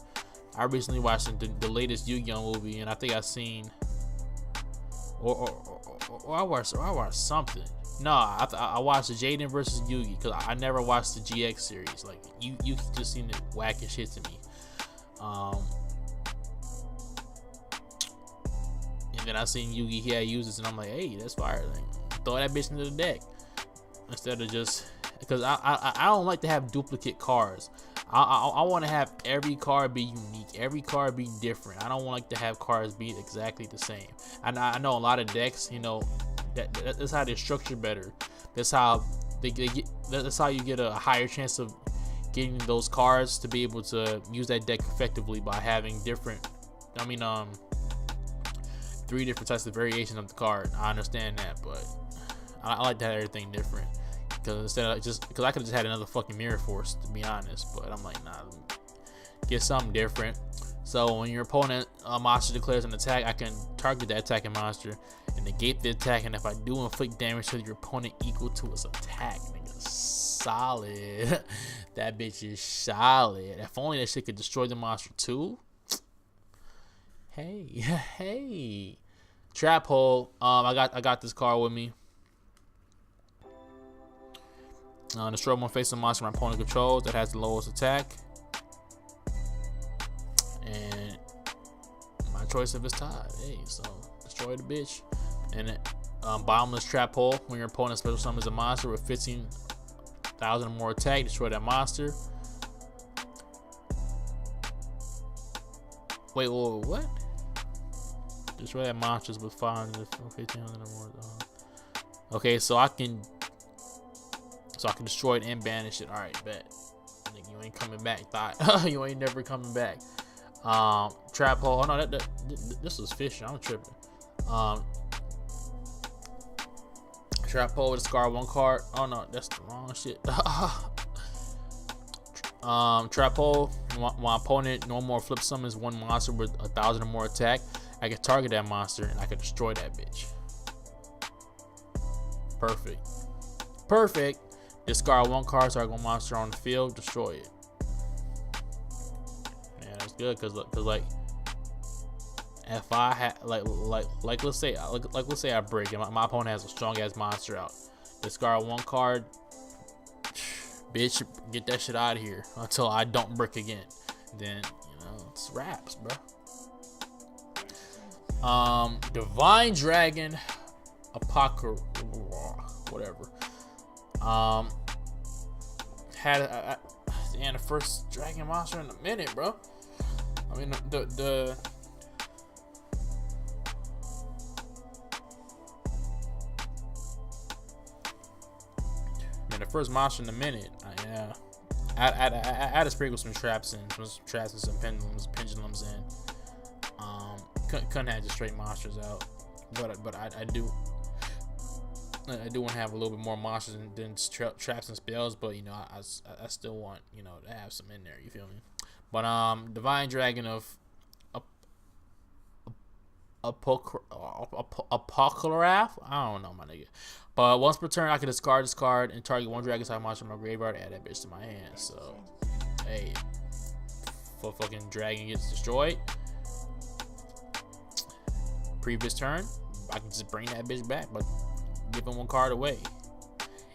I recently watched the latest Yu-Gi-Oh movie, and I think I seen or I watched something. No, I watched the Jaden versus Yugi because I never watched the GX series. Like you just seem to whack and shit to me. And then I seen Yugi, he had uses, and I'm like, hey, that's fire. Like, throw that bitch into the deck instead of just because I don't like to have duplicate cards. I want to have every card be unique, every card be different. I don't want to have cards be exactly the same. And I know a lot of decks, you know, that's how they're structured better. That's how that's how you get a higher chance of getting those cards to be able to use that deck effectively by having different. I mean, 3 different types of variations of the card. I understand that, but I like to have everything different. Because instead of because I could have just had another fucking Mirror Force, to be honest. But I'm like, nah, get something different. So when your opponent monster declares an attack, I can target that attacking monster and negate the attack. And if I do inflict damage to your opponent equal to its attack, nigga, solid. That bitch is solid. If only that shit could destroy the monster too. Hey. Trap Hole. I got this card with me. Destroy one face of monster my opponent controls that has the lowest attack. And my choice if it's tied. Hey, so destroy the bitch. And Bottomless Trap Hole. When your opponent special summons a monster with 15,000 or more attack, destroy that monster. Wait, what? Destroy that monsters with 15,000 or more. Okay, so I can destroy it and banish it. All right, bet. Nigga, you ain't coming back, thought. You ain't never coming back. Trap Hole. Oh no, this was fishing. I'm tripping. Trap Hole, discard 1 card. Oh no, that's the wrong shit. Trap Hole. My opponent no more flip summons 1 monster with 1,000 or more attack. I can target that monster and I can destroy that bitch. Perfect. Discard 1 card, target 1 monster on the field, destroy it. Yeah, that's good, cause like if I had let's say I break and my opponent has a strong ass monster out, discard one card, bitch, get that shit out of here until I don't brick again. Then it's wraps, bro. Divine Dragon, Apocalypse, whatever. Had the first dragon monster in a minute, bro. I mean the first monster in a minute. Yeah, I had to sprinkle some traps and some pendulums in. Couldn't have just straight monsters out, but I do want to have a little bit more monsters than traps and spells. But I still want to have some in there. You feel me? But Divine Dragon of Apocalypse. I don't know, my nigga. But once per turn, I can discard this card and target one dragon type monster from my graveyard. Add that bitch to my hand. So, hey, for fucking dragon gets destroyed. Previous turn, I can just bring that bitch back, but giving one card away.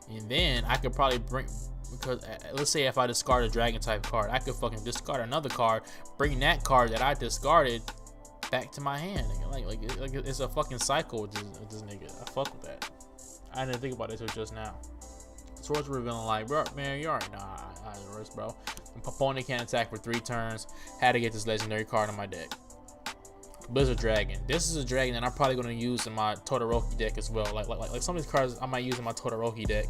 And then I could probably bring, because let's say if I discard a dragon type card, I could fucking discard another card, bring that card that I discarded back to my hand. Like it's a fucking cycle with this nigga. I fuck with that. I didn't think about it until just now. Swords revealing like, bro, man, you already know how it works, bro. My opponent can't attack for 3 turns. Had to get this legendary card on my deck. Blizzard Dragon. This is a dragon that I'm probably gonna use in my Todoroki deck as well. Like some of these cards I might use in my Todoroki deck,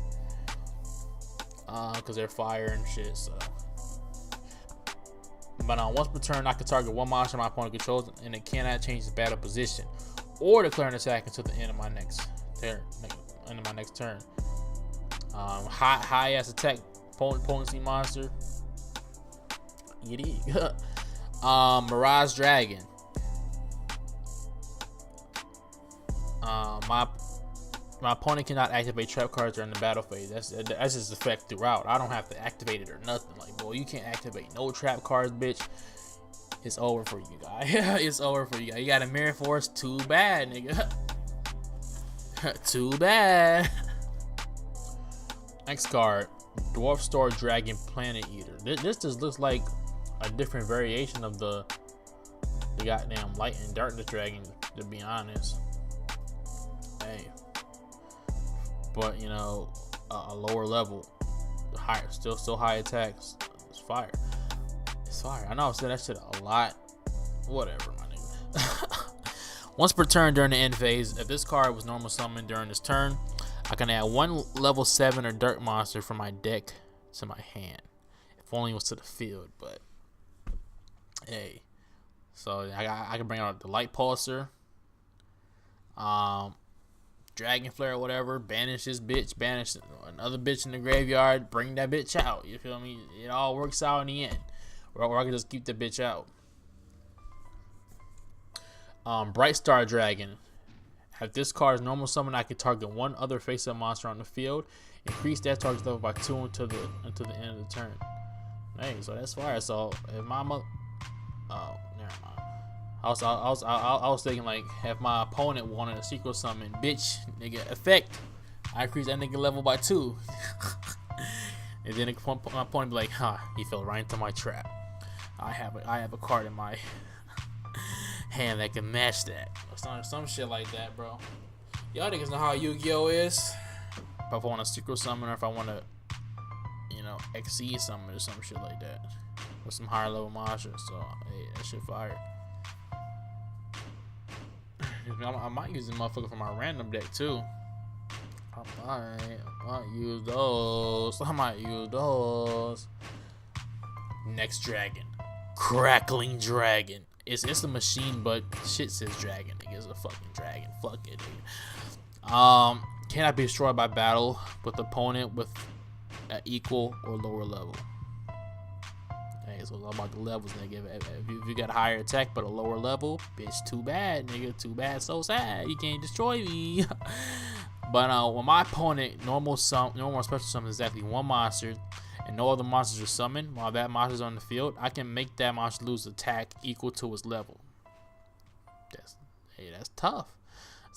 because they're fire and shit. So, but once per turn, I can target one monster my opponent controls, and it cannot change the battle position or declare an attack until the end of my next turn. High ass attack potency monster. Mirage Dragon. My opponent cannot activate trap cards during the battle phase. That's just effect throughout. I don't have to activate it or nothing. Like, boy, you can't activate no trap cards, bitch. It's over for you guys. It's over for you guys. You got a Mirror Force. Too bad, nigga. Too bad. Next card, Dwarf Star Dragon Planet Eater. This just looks like a different variation of the goddamn Light and Darkness Dragon, to be honest. Hey, but a lower level, higher, still high attacks. It's fire. It's fire. I know I've said that shit a lot. Whatever, my nigga. Once per turn during the end phase, if this card was normal summoned during this turn, I can add one level 7 or dirt monster from my deck to my hand. If only it was to the field, but hey. So I can bring out the Light Pulsar, Dragon Flare or whatever, banish this bitch, banish another bitch in the graveyard, bring that bitch out. You feel me? It all works out in the end. Or I can just keep the bitch out. Bright Star Dragon. If this card is normal summon, I can target one other face-up monster on the field. Increase that target's level by 2 until the end of the turn. Hey, so that's fire. So if my never mind. I was thinking like if my opponent wanted a secret summon, bitch, nigga, effect, I increase that nigga level by 2. And then my opponent be like, he fell right into my trap. I have a card in my hand that can match that. Some shit like that, bro. Y'all niggas know how Yu-Gi-Oh is. If I want a secret summon or if I want to, XC summon or some shit like that. With some higher level monsters. So, hey, that shit fire. I might use this motherfucker for my random deck too. I might use those. Next dragon, Crackling Dragon. It's a machine, but shit says dragon. Nigga, it's a fucking dragon. Fuck it, nigga. Cannot be destroyed by battle with opponent with an equal or lower level. Hey, so it's all about the levels, nigga. If you got a higher attack but a lower level, bitch, too bad, nigga. Too bad, so sad. You can't destroy me. But when my opponent normal special summon exactly one monster and no other monsters are summoned while that monster's on the field, I can make that monster lose attack equal to its level. That's tough.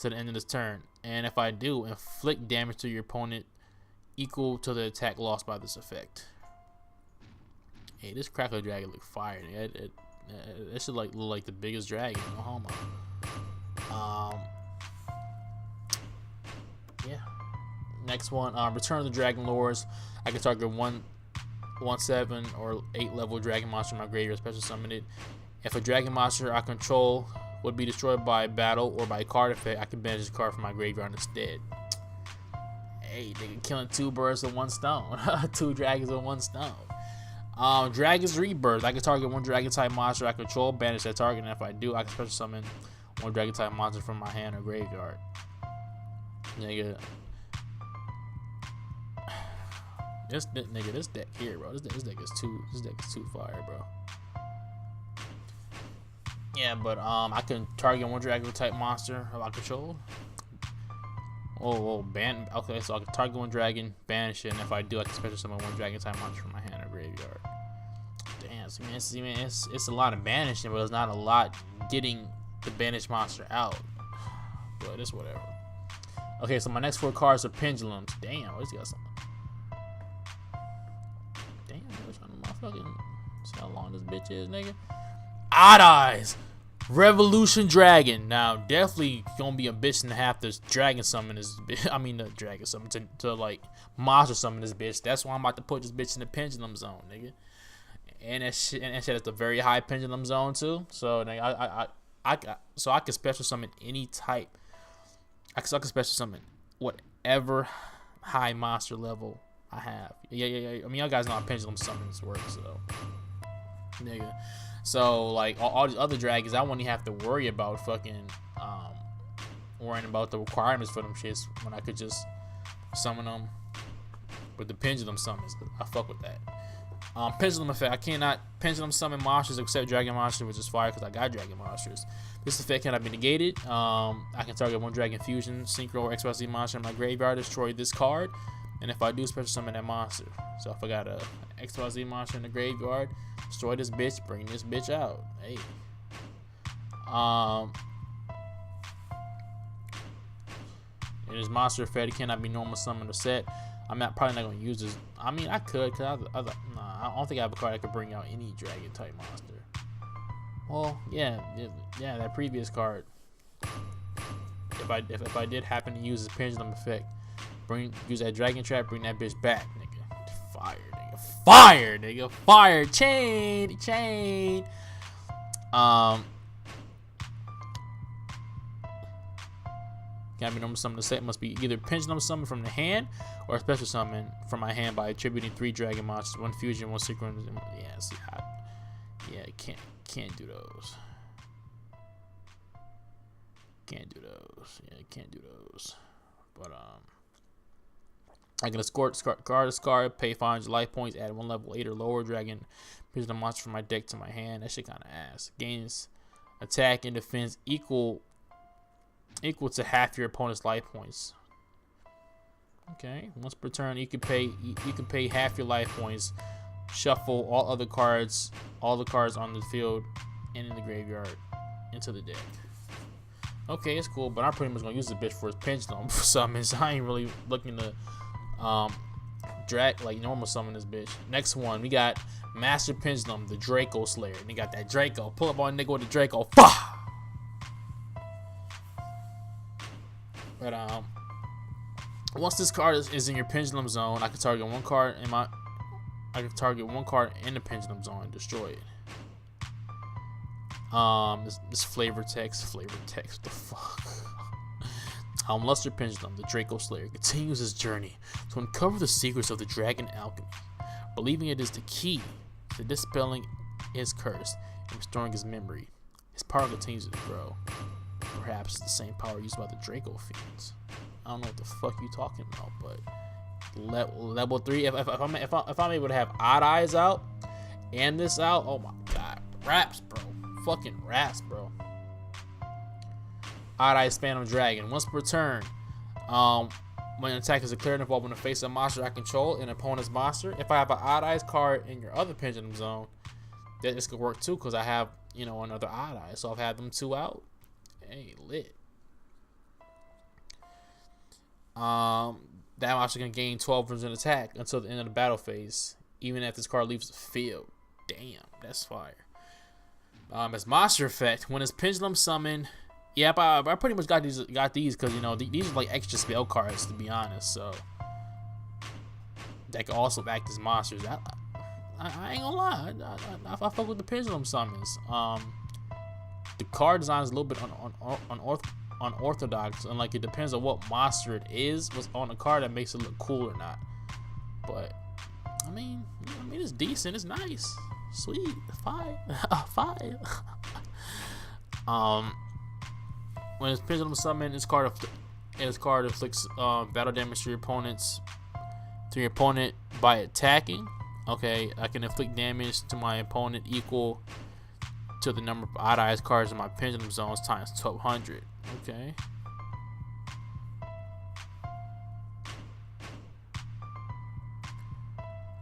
To the end of this turn, and if I do, inflict damage to your opponent equal to the attack lost by this effect. Hey, this Crackle Dragon look fire. It should look like the biggest dragon. No homo. Yeah. Next one, Return of the Dragon Lords. I can target 7 or 8 level dragon monster in my graveyard, special summon it. If a dragon monster I control would be destroyed by battle or by card effect, I can banish this card from my graveyard instead. Hey, nigga, killing 2 birds with 1 stone. 2 dragons with 1 stone. Dragon's Rebirth. I can target 1 dragon type monster I control, banish that target, and if I do, I can special summon 1 dragon type monster from my hand or graveyard. Nigga. This deck here, bro. This deck is too fire, bro. Yeah, but I can target 1 dragon type monster I control. Okay, so I can target 1 dragon, banish it, and if I do, I can special summon 1 dragon type monster from my hand or graveyard. Damn, so man, it's a lot of banishing, but it's not a lot getting the banished monster out. But it's whatever. Okay, so my next 4 cards are pendulums. Damn, what's got something? Damn, which one motherfucking? See how long this bitch is, nigga? Odd Eyes, Revolution Dragon. Now, definitely gonna be a bitch and a half to dragon summon this bitch. I mean, the dragon summon to like monster summon this bitch. That's why I'm about to put this bitch in the pendulum zone, nigga. And that shit is a very high pendulum zone too. So, nigga, I can special summon any type. I can special summon whatever high monster level I have. Yeah. I mean, y'all guys know how pendulum summons work, so nigga. So like all these other dragons, I won't even have to worry about fucking worrying about the requirements for them shits when I could just summon them with the pendulum summons. I fuck with that. Pendulum effect. I cannot pendulum summon monsters except dragon monsters, which is fire because I got dragon monsters. This effect cannot be negated. I can target 1 dragon fusion, synchro, or XYZ monster in my graveyard, destroy this card, and if I do, special summon that monster. So if I got a XYZ monster in the graveyard, destroy this bitch, bring this bitch out. Hey. And this monster effect, it cannot be normal summoned or set. I'm probably not gonna use this. I mean, I could, cause I don't think I have a card that could bring out any dragon type monster. Well, yeah, that previous card. If I did happen to use the pendulum effect, use that dragon trap, bring that bitch back, nigga. Fire, nigga. Fire. Chain. Can't be normal summon. The set must be either pendulum summon from the hand or a special summon from my hand by attributing 3 dragon monsters, 1 fusion, 1 synchro. Yeah, see, can't do those. Can't do those. But I can escort guard discard, pay 500 life points, add 1 level 8 or lower dragon pendulum monster from my deck to my hand. That shit kind of ass. Gains attack and defense equal to half your opponent's life points. Okay, once per turn, you can pay half your life points. Shuffle all the cards on the field and in the graveyard into the deck. Okay, it's cool, but I'm pretty much gonna use this bitch for his pendulum summons. I ain't really looking to drag like normal summon this bitch. Next one, we got Master Pendulum, the Draco Slayer. And they got that Draco. Pull up on nigga with the Draco. Fah! But once this card is in your pendulum zone, I can target 1 card in the pendulum zone and destroy it. This flavor text, the fuck. Luster Pendulum, the Draco Slayer, continues his journey to uncover the secrets of the dragon alchemy, believing it is the key to dispelling his curse and restoring his memory. His power continues to grow. Perhaps it's the same power used by the Draco Fiends. I don't know what the fuck you talking about, but level 3. If I'm able to have Odd Eyes out and this out, oh my god, raps, bro, fucking raps, bro. Odd Eyes Phantom Dragon. Once per turn, when an attack is declared involving the face of a monster I control and an opponent's monster, if I have an Odd Eyes card in your other pendulum zone, that this could work too, because I have another Odd Eye, so I've had them 2 out. Hey, lit. That monster can gain 12% attack until the end of the battle phase, even if this card leaves the field. Damn, that's fire. As monster effect, when it's pendulum summoned, yeah, I pretty much got these because you know these are like extra spell cards, to be honest. So that can also act as monsters. I ain't gonna lie, I fuck with the pendulum summons. The card design is a little bit unorthodox, and like it depends on what monster it is, what's on the card that makes it look cool or not. But I mean it's decent, it's nice, sweet, fire. When it's pendulum summon, this card inflicts battle damage to your opponent by attacking. Okay, I can inflict damage to my opponent equal to the number of odd eyes cards in my pendulum zones times 1200. Okay.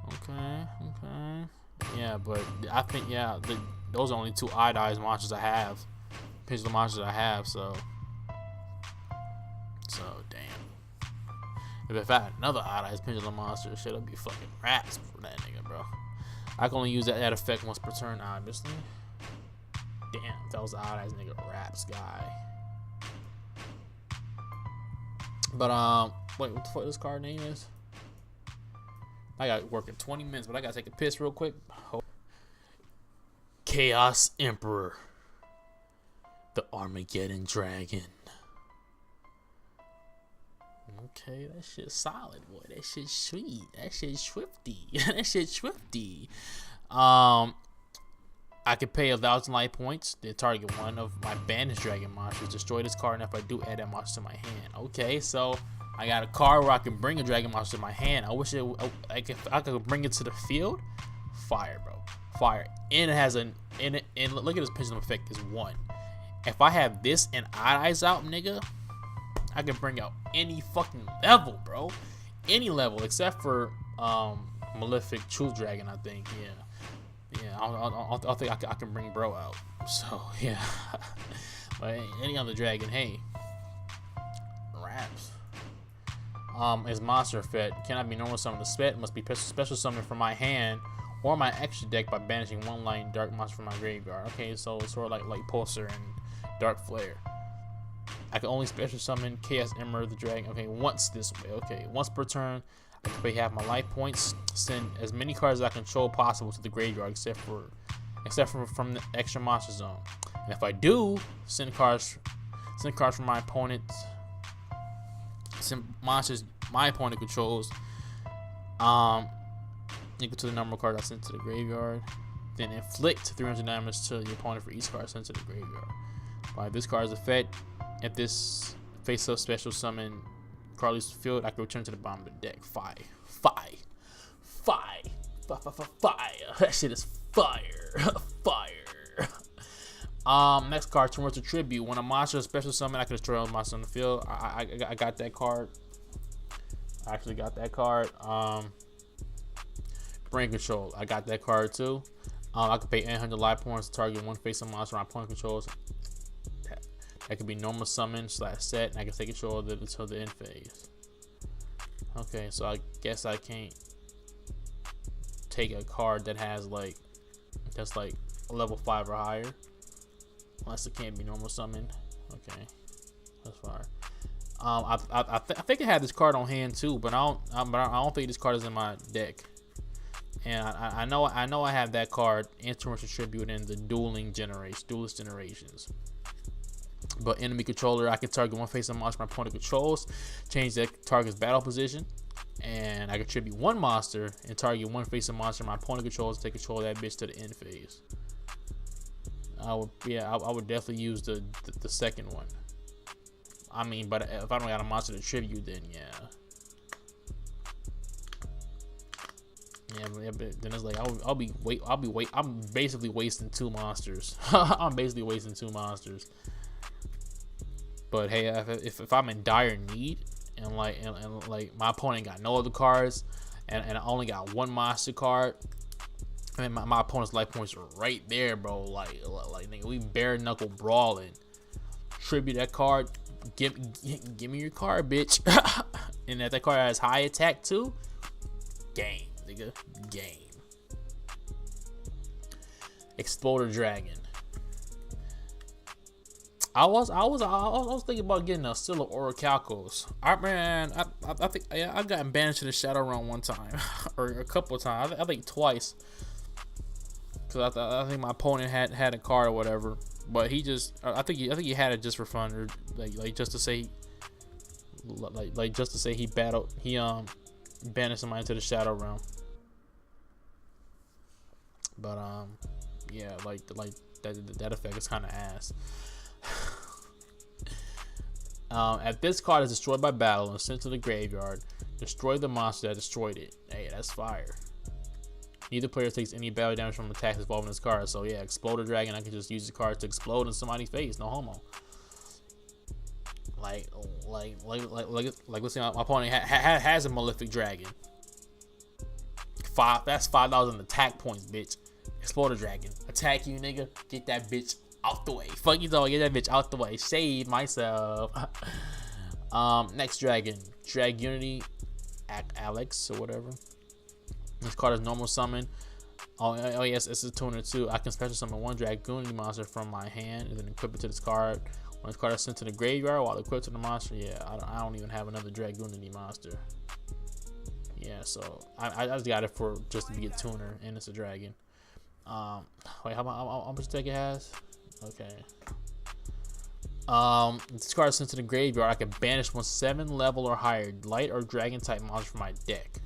Okay. Yeah, but I think those are only 2 odd eyes monsters I have. Pendulum monsters I have, so damn. If I had another odd eyes pendulum monster, shit, it'll be fucking raps for that nigga, bro. I can only use that effect once per turn, obviously. Damn, if that was the odd eyes nigga raps guy. But wait, what the fuck this card name is? I got working 20 minutes, but I gotta take a piss real quick. Chaos Emperor, the Armageddon Dragon. Okay, that shit's solid, boy. That shit's sweet. That shit's swifty. That shit's swifty. I can pay 1,000 life points to target one of my banished dragon monsters. Destroy this card, and if I do, add that monster to my hand. Okay, so I got a card where I can bring a dragon monster to my hand. I wish I could bring it to the field. Fire, bro. Fire. And it has and look at this pendulum effect is 1. If I have this and Odd Eyes out, nigga, I can bring out any fucking level, bro. Any level except for Malefic Truth Dragon, I think. Yeah, I think I can bring bro out. So yeah, but any other dragon, hey, raps. As monster effect, cannot be normal summon. The spec must be special summon from my hand or my extra deck by banishing 1 light dark monster from my graveyard. Okay, so it's sort of like Pulsar and Dark Flare. I can only special summon Chaos Emperor the Dragon. Okay, once this way. Okay, once per turn. I can pay half my life points. Send as many cards as I control possible to the graveyard, except for from the extra monster zone. And if I do, send cards from my opponent. Send monsters my opponent controls. Equal to the number of cards I sent to the graveyard. Then inflict 300 damage to the opponent for each card sent to the graveyard. By this card's effect, if this face-up special summon card leaves the field, I can return to the bottom of the deck. Fire. That shit is fire. Fire. Next card, towards a tribute. When a monster is special summon, I can destroy all monsters on the field. I got that card. I actually got that card. Brain Control. I got that card too. I can pay 800 life points to target one face-up monster my opponent controls. That could be normal summon / set, and I can take control of it until the end phase. Okay, so I guess I can't take a card that has that's like a level 5 or higher, unless it can't be normal summon. Okay, that's fine. I think I have this card on hand too, but I don't think this card is in my deck. And I know I have that card, Instrumental Tribute, in the Duelist Generations. But enemy controller, I can target one face-up monster my opponent controls, change that target's battle position, and I can tribute 1 monster and target one face-up monster my opponent controls, take control of that bitch to the end phase. I would definitely use the second one. I mean, but if I don't got a monster to tribute, then yeah, but then it's like I'm basically wasting 2 monsters. I'm basically wasting 2 monsters. But hey, if I'm in dire need and like my opponent got no other cards and I only got 1 monster card, I mean my opponent's life points are right there, bro. Like nigga, we bare knuckle brawling, tribute that card. Give me your card, bitch. And that card has high attack too. Game, nigga, game. Exploder Dragon. I was thinking about getting a Still of Orichalcos. I think I've gotten banished to the Shadow Realm one time, or a couple of times. I think twice. Cause I think my opponent had a card or whatever, but he just I think he had it just for fun, or like just to say he banished somebody into the Shadow Realm. But yeah, like that effect is kind of ass. If this card is destroyed by battle and sent to the graveyard, destroy the monster that destroyed it. Hey, that's fire. Neither player takes any battle damage from attacks involving this card. So yeah, Exploder Dragon, I can just use the card to explode in somebody's face. No homo. Like let's say my opponent has a Malefic Dragon. That's $5 in attack points, bitch. Exploder Dragon, attack you, nigga. Get that bitch out the way. Fuck you, dog. Get that bitch out the way. Save myself. Next dragon, Dragunity, Alex or whatever. This card is normal summon. Oh yes, it's a tuner too. I can special summon one Dragunity monster from my hand and then equip it to this card. When this card is sent to the graveyard while equipped to the monster, yeah, I don't even have another Dragunity monster. Yeah, so I just got it for just to be a tuner, and it's a dragon. Wait, how much attack it has? Okay. This card is sent to the graveyard. I can banish one 7 level or higher light or dragon type monster from my deck.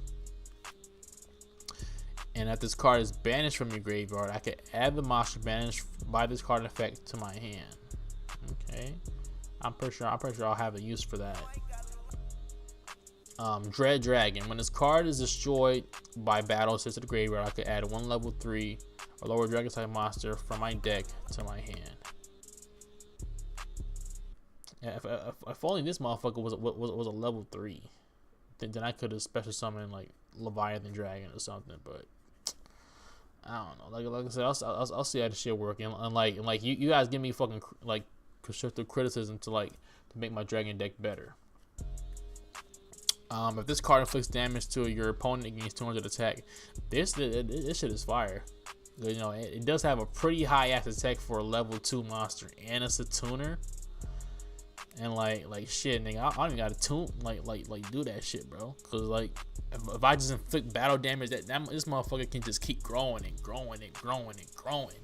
And if this card is banished from your graveyard, I can add the monster banished by this card effect to my hand. Okay. I'm pretty sure I'll have a use for that. Dread Dragon. When this card is destroyed by battle, sent to the graveyard, I can add one level 3 or lower dragon type monster from my deck to my hand. Yeah, if only this motherfucker was a level 3, then I could have special summoned like Leviathan Dragon or something. But I don't know. Like I said, I'll see how this shit work. And like you guys give me fucking like constructive criticism to make my dragon deck better. If this card inflicts damage to your opponent against 200 attack, this shit is fire. You know, it does have a pretty high ass attack for a level 2 monster, and it's a tuner. And like shit, nigga, I don't even gotta tune like do that shit, bro. Cause like if I just inflict battle damage, that this motherfucker can just keep growing and growing and growing and growing.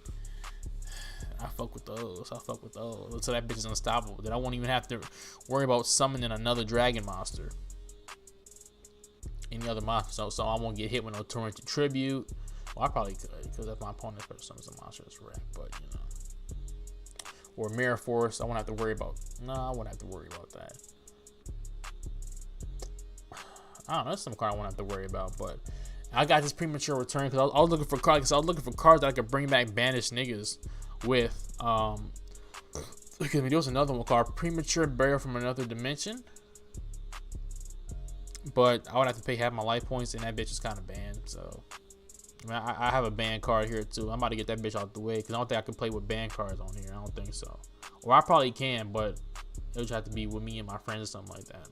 I fuck with those. So that bitch is unstoppable. Then I won't even have to worry about summoning another dragon monster. Any other monster, so I won't get hit with no torrent tribute. Well, I probably could, because if my opponent special summons a monster, it's wrecked. But you know, or Mirror Force, I won't have to worry about. No, I won't have to worry about that. I don't know. That's some card I won't have to worry about. But I got this premature return because I was looking for cards. I was looking for cards that I could bring back banished niggas with. Look at me. There was another one called Premature Burial from Another Dimension. But I would have to pay half my life points, and that bitch is kind of banned. So, I mean, I have a ban card here too. I'm about to get that bitch out the way because I don't think I can play with ban cards on here. I don't think so. Or I probably can, but it would have to be with me and my friends or something like that.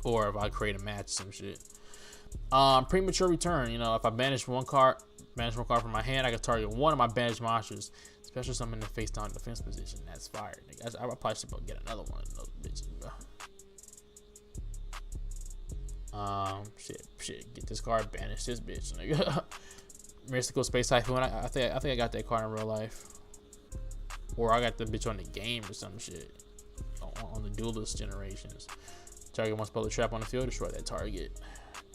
Or if I create a match or some shit. Premature Return. You know, if I banish one card from my hand, I can target one of my banished monsters. Special summon in the face down defense position. That's fire. I probably should get another one of those bitches, bro. Shit, get this card, banish this bitch, nigga. Mystical Space Typhoon. I think I got that card in real life, or I got the bitch on the game or some shit on the Duelist Generations. Target one spell a trap on the field, destroy that target.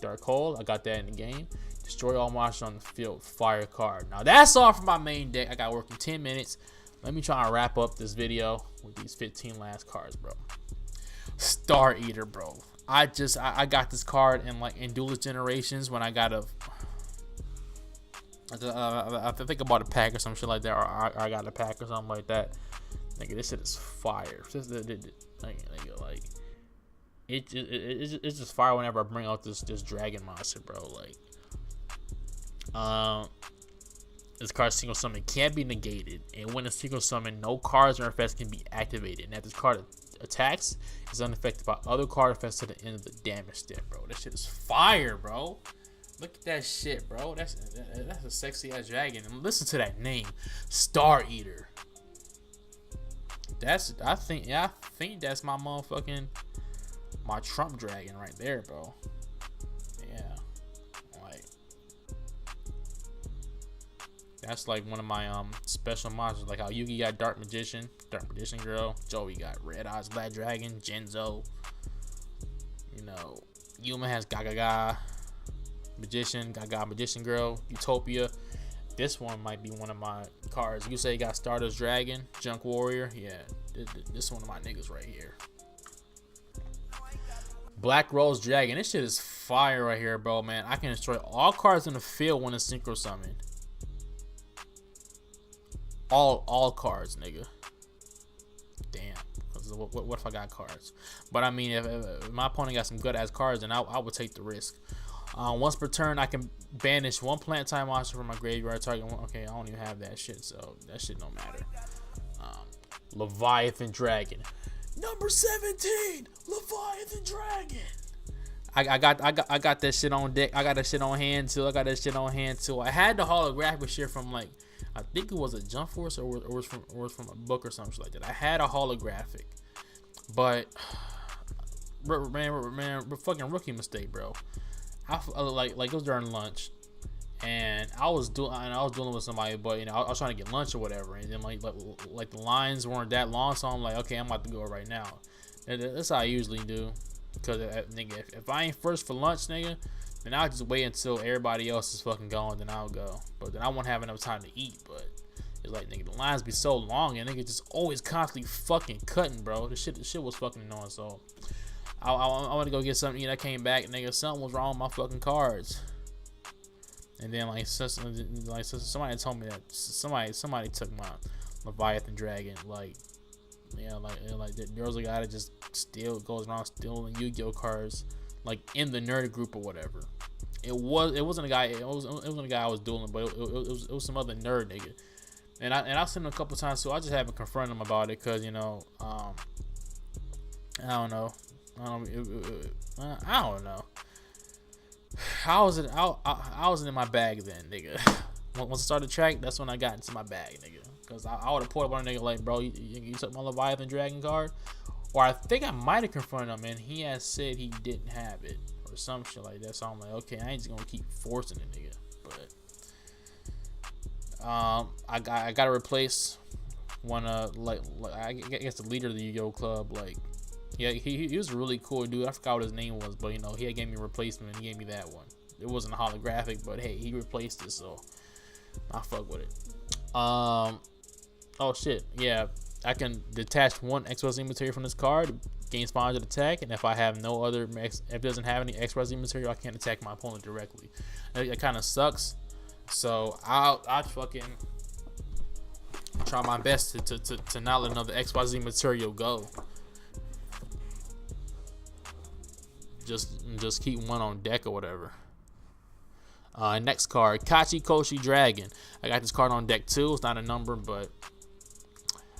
Dark Hole, I got that in the game. Destroy all monsters on the field, fire card. Now that's all for my main deck. I got work in 10 minutes. Let me try and wrap up this video with these 15 last cards, bro. Star Eater, bro. I got this card in Duelist Generations when I got I think I bought a pack or some shit like that, or I got a pack or something like that. Nigga, this shit is fire. It's just fire whenever I bring out this dragon monster, bro. Like, this card's synchro summon can't be negated, and when it's synchro summon, no cards or effects can be activated. And if this card attacks, it's unaffected by other card effects to the end of the damage step, bro. That shit is fire, bro. Look at that shit, bro. That's a sexy ass dragon. And listen to that name, Star Eater. I think that's my motherfucking Trump dragon right there, bro. Yeah, like that's like one of my special monsters. Like how Yugi got Dark Magician Girl. Joey got Red Eyes Black Dragon. Genzo. You know, Yuma has Gaga Magician, Gaga Magician Girl. Utopia. This one might be one of my cards. You say you got Stardust Dragon, Junk Warrior. Yeah, this one of my niggas right here. Black Rose Dragon. This shit is fire right here, bro, man. I can destroy all cards in the field when it's synchro summoned. All cards, nigga. Damn. What if I got cards? But I mean, if my opponent got some good ass cards, then I would take the risk. Once per turn, I can banish one plant type monster from my graveyard target. Okay, I don't even have that shit, so that shit don't matter. Leviathan Dragon, number 17, Leviathan Dragon. I got that shit on deck. I got that shit on hand too. I had the holographic shit from, like, I think it was a Jump Force or it was from a book or something like that. I had a holographic, but man, fucking rookie mistake, bro. Like it was during lunch, and I was dealing with somebody, but you know, I was trying to get lunch or whatever, and then like the lines weren't that long, so I'm like, okay, I'm about to go right now. And that's how I usually do, cause nigga, if I ain't first for lunch, nigga, then I'll just wait until everybody else is fucking gone, then I'll go. But then I won't have enough time to eat. But it's like, nigga, the lines be so long, and nigga just always constantly fucking cutting, bro. The shit was fucking annoying. So I want to go get something to eat. I came back, nigga, something was wrong with my fucking cards. And then like somebody told me that somebody took my Leviathan Dragon. Like, yeah, like there's a guy that just goes around stealing Yu-Gi-Oh cards, like in the nerd group or whatever. It wasn't a guy. It wasn't a guy I was dueling, but it was some other nerd nigga. And I've seen him a couple times, so I just haven't confronted him about it, cause you know, I don't know. I don't know. I wasn't in my bag then, nigga. Once I started the track, that's when I got into my bag, nigga. Cause I would have pulled up on a nigga like, bro, you took my Leviathan Dragon card, or I think I might have confronted him and he had said he didn't have it or some shit like that. So I'm like, okay, I ain't just gonna keep forcing it, nigga. But I gotta replace one like I guess the leader of the Yu-Gi-Oh club. Like, yeah, he was a really cool dude. I forgot what his name was, but you know, he gave me a replacement and he gave me that one. It wasn't a holographic, but hey, he replaced it, so I fuck with it. Oh shit, yeah, I can detach one XYZ material from this card, gain sponsored attack, and if I have no other if it doesn't have any XYZ material, I can't attack my opponent directly. It kind of sucks, so I'll fucking try my best to not let another XYZ material go. Just keep one on deck or whatever. Next card, Kachi Koshi Dragon. I got this card on deck too. It's not a number, but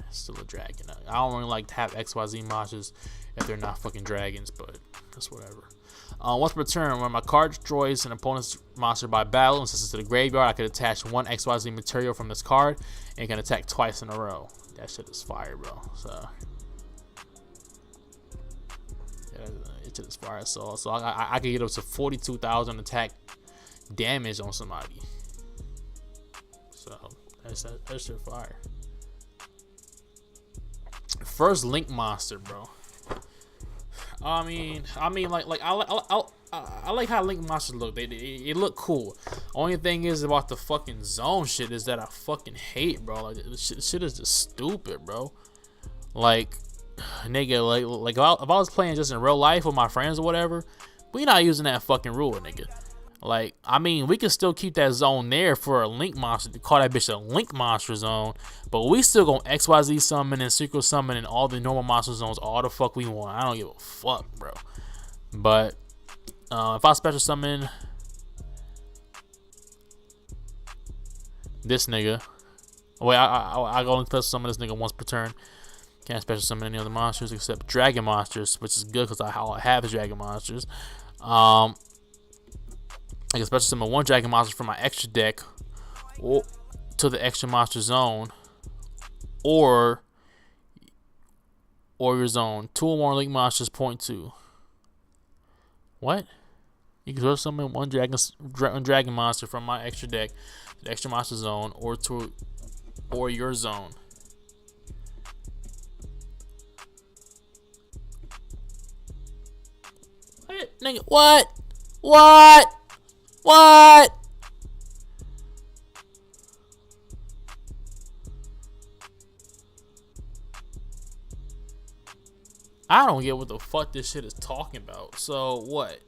it's still a dragon. I don't really like to have XYZ monsters if they're not fucking dragons, but that's whatever. Once per turn, when my card destroys an opponent's monster by battle and sends it to the graveyard, I could attach one XYZ material from this card and can attack twice in a row. That shit is fire, bro. So yeah, it shit is fire. So I could get up to 42,000 attack damage on somebody. So that's shit fire. First Link monster, bro. I mean, like I like how Link monsters look. They look cool. Only thing is about the fucking zone shit is that I fucking hate, bro. Like this shit is just stupid, bro. Like, nigga, like if I was playing just in real life with my friends or whatever, we not using that fucking rule, nigga. Like, I mean, we can still keep that zone there for a Link monster to call that bitch a Link monster zone, but we still gonna XYZ summon and secret summon and all the normal monster zones all the fuck we want. I don't give a fuck, bro. But if I special summon this nigga. Wait, I only special summon this nigga once per turn. Can't special summon any other monsters except dragon monsters, which is good because all I have is dragon monsters. I can special summon one dragon monster from my extra deck or to the extra monster zone, or your zone. 2 or more link monsters. Point 2. What? You can special summon one dragon monster from my extra deck to the extra monster zone, or your zone. What? Nigga, what? I don't get what the fuck this shit is talking about. So what?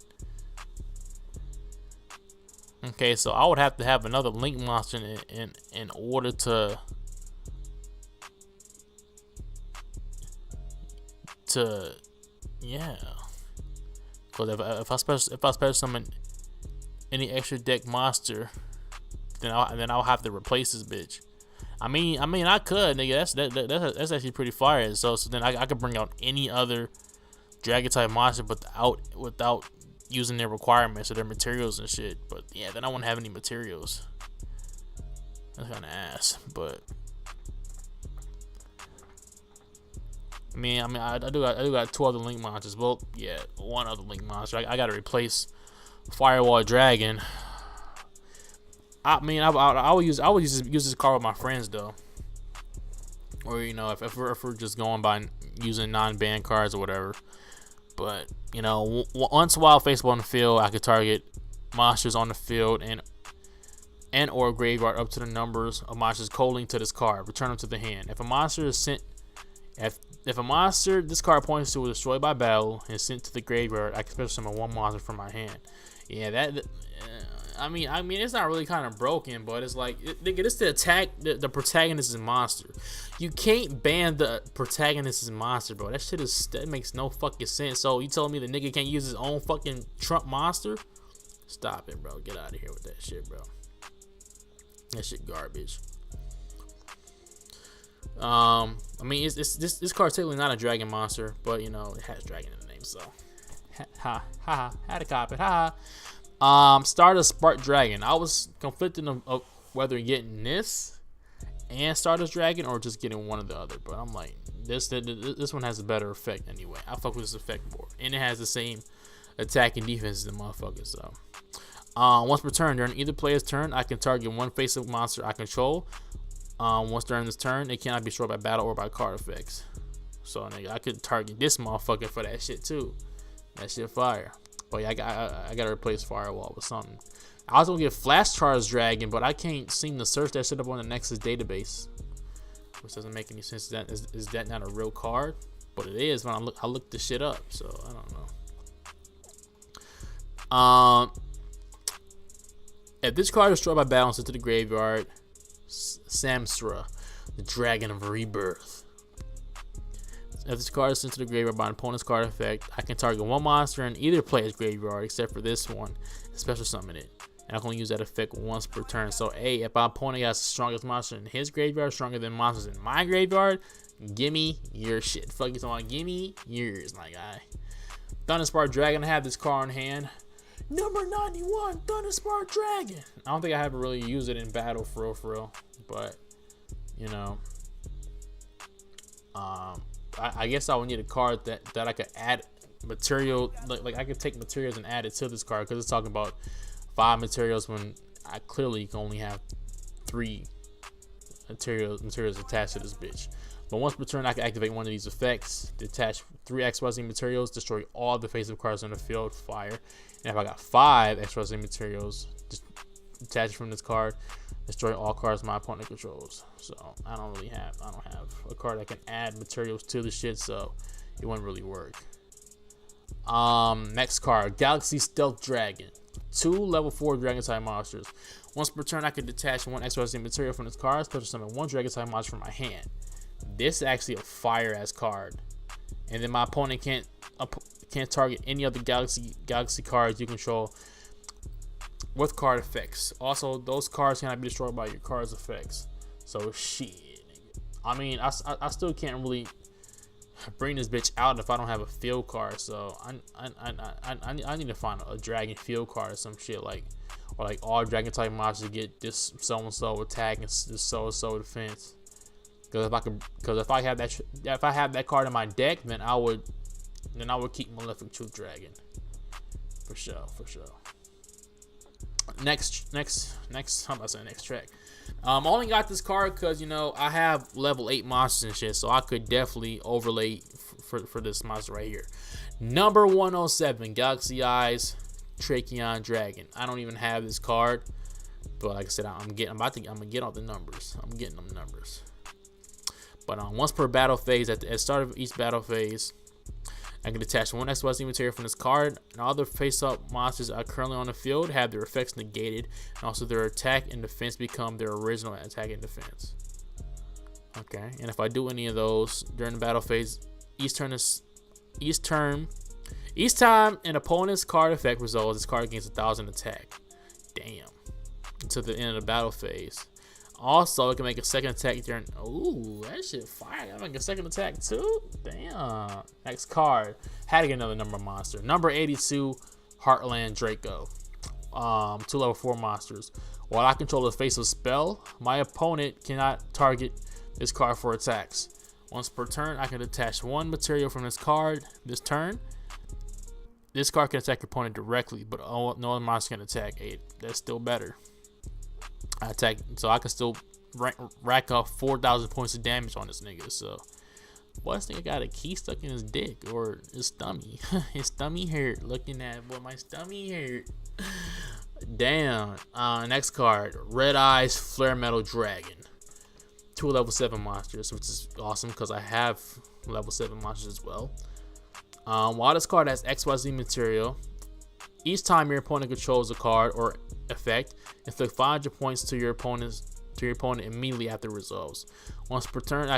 Okay, so I would have to have another link monster in order to yeah. Because if I special summon any extra deck monster, then I'll have to replace this bitch. I mean I could, nigga. That's actually pretty fire. So then I could bring out any other dragon type monster, but without using their requirements or their materials and shit. But yeah, then I won't have any materials. That's kind of ass, but I do got 2 other link monsters. Well, yeah, 1 other link monster. I gotta replace Firewall Dragon. I would use this card with my friends though, or if we're just going by using non-ban cards or whatever. But once Wild Faceball on the field, I could target monsters on the field and or graveyard up to the numbers of monsters co-linked to this card. Return them to the hand. If a monster is sent, if a monster this card points to was destroyed by battle and sent to the graveyard, I can special summon 1 monster from my hand. Yeah, that. I mean, it's not really kind of broken, but it's like, this to attack the protagonist is monster. You can't ban the protagonist is monster, bro. That makes no fucking sense. So you telling me the nigga can't use his own fucking Trump monster? Stop it, bro. Get out of here with that shit, bro. That shit garbage. This card's technically not a dragon monster, but it has dragon in the name, so had to cop it. Stardust Spark Dragon. I was conflicted of whether getting this and Stardust Dragon or just getting one or the other, but I'm like, this one has a better effect anyway. I fuck with this effect more, and it has the same attack and defense as the motherfucker. So once per turn, during either player's turn, I can target 1 face-up monster I control. Once during this turn, it cannot be destroyed by battle or by card effects. So nigga, I could target this motherfucker for that shit too. That shit fire. But yeah, I gotta replace Firewall with something. I was gonna get Flash Charge Dragon, but I can't seem to search that shit up on the Nexus database, which doesn't make any sense. Is that not a real card? But it is when I look the shit up. So I don't know. If this card is destroyed by battle and sent to the graveyard, Samsra, the Dragon of Rebirth. If this card is sent to the graveyard by an opponent's card effect, I can target 1 monster in either player's graveyard except for this one and special summon it. And I can only use that effect once per turn. So, if my opponent has the strongest monster in his graveyard, stronger than monsters in my graveyard, gimme your shit. Fuck you talking about, gimme yours, my guy. Thunderspark Dragon, I have this card in hand. Number 91, Thunderspark Dragon. I don't think I ever really used it in battle for real. But, I guess I would need a card that I could add material, like I could take materials and add it to this card, because it's talking about 5 materials when I clearly can only have 3 materials attached to this bitch. But once per turn, I can activate one of these effects, detach 3 XYZ materials, destroy all the face-up cards on the field, fire. And if I got 5 XYZ materials, just detach from this card, destroy all cards my opponent controls. So I don't have a card that can add materials to the shit, so it wouldn't really work. Next card, Galaxy Stealth Dragon. 2 level 4 dragon type monsters. Once per turn, I can detach 1 XYZ material from this card, special summon 1 dragon type monster from my hand. This is actually a fire ass card. And then my opponent can't target any other galaxy cards you control with card effects. Also, those cards cannot be destroyed by your card's effects. So shit. I mean, I still can't really bring this bitch out if I don't have a field card. So I need to find a dragon field card or some shit, like, or like all dragon type monsters get this so and so attack and this so and so defense. Because if I have that card in my deck, then I would keep Malefic Truth Dragon for sure. Next, how about saying next track? I only got this card because, you know, I have level 8 monsters and shit, so I could definitely overlay for this monster right here. Number 107, Galaxy Eyes Tracheon Dragon. I don't even have this card, but like I said, I'm gonna get all the numbers. I'm getting them numbers. But once per battle phase, at the start of each battle phase, I can detach one XYZ material from this card, and all the face-up monsters are currently on the field have their effects negated, and also their attack and defense become their original attack and defense. Okay, and if I do any of those during the battle phase, each time an opponent's card effect resolves, this card gains 1,000 attack. Damn. Until the end of the battle phase. Also, it can make a second attack during. Ooh, that shit fire! I make a second attack too. Damn. Next card. Had to get another number monster. Number 82, Heartland Draco. 2 level 4 monsters. While I control the face of spell, my opponent cannot target this card for attacks. Once per turn, I can detach one material from this card. This turn, this card can attack your opponent directly, but no other monster can attack. Hey, that's still better. I attack, so I can still rack up 4,000 points of damage on this nigga. So, boy, this nigga got a key stuck in his dick or his stomach. His stomach hurt. Looking at boy, my stomach hurt. Damn. Next card, Red Eyes Flare Metal Dragon. 2 level 7 monsters, which is awesome because I have level 7 monsters as well. While this card has XYZ material, each time your opponent controls a card or effect, inflict 500 points to your opponent immediately after it resolves. Once per turn,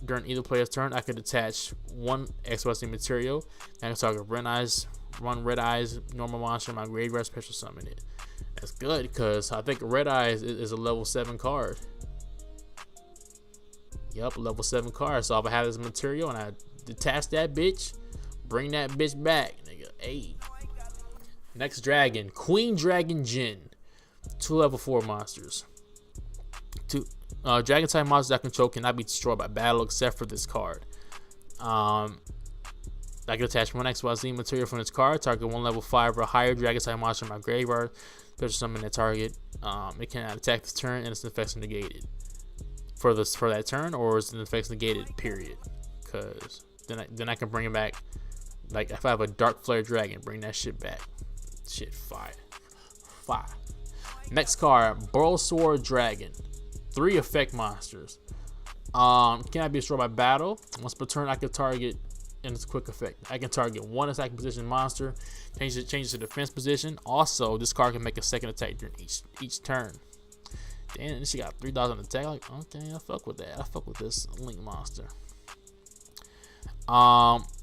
during either player's turn, I can detach one XYZ material. I can target Red Eyes normal monster in my graveyard, special summon it. That's good because I think Red Eyes is a level 7 card. Yup, level 7 card. So if I have this material and I detach that bitch, bring that bitch back, nigga. Hey. Next dragon, Queen Dragon Jin. 2 level 4 monsters. Dragon type monsters that control cannot be destroyed by battle except for this card. I can attach one XYZ material from this card, target 1 level 5 or higher dragon type monster in my graveyard, special summon that target. It cannot attack this turn and its effects are negated for that turn, or its effects negated, period. Because then I can bring it back. Like if I have a Dark Flare Dragon, bring that shit back. Shit, fire. Next card, Burl Sword Dragon. 3 effect monsters. Cannot be destroyed by battle. Once per turn, I can target, and it's a quick effect. I can target one attacking position monster, change it to defense position. Also, this card can make a second attack during each turn. Damn, this shit got 3,000 attack. Like, okay, I fuck with that. I fuck with this Link monster.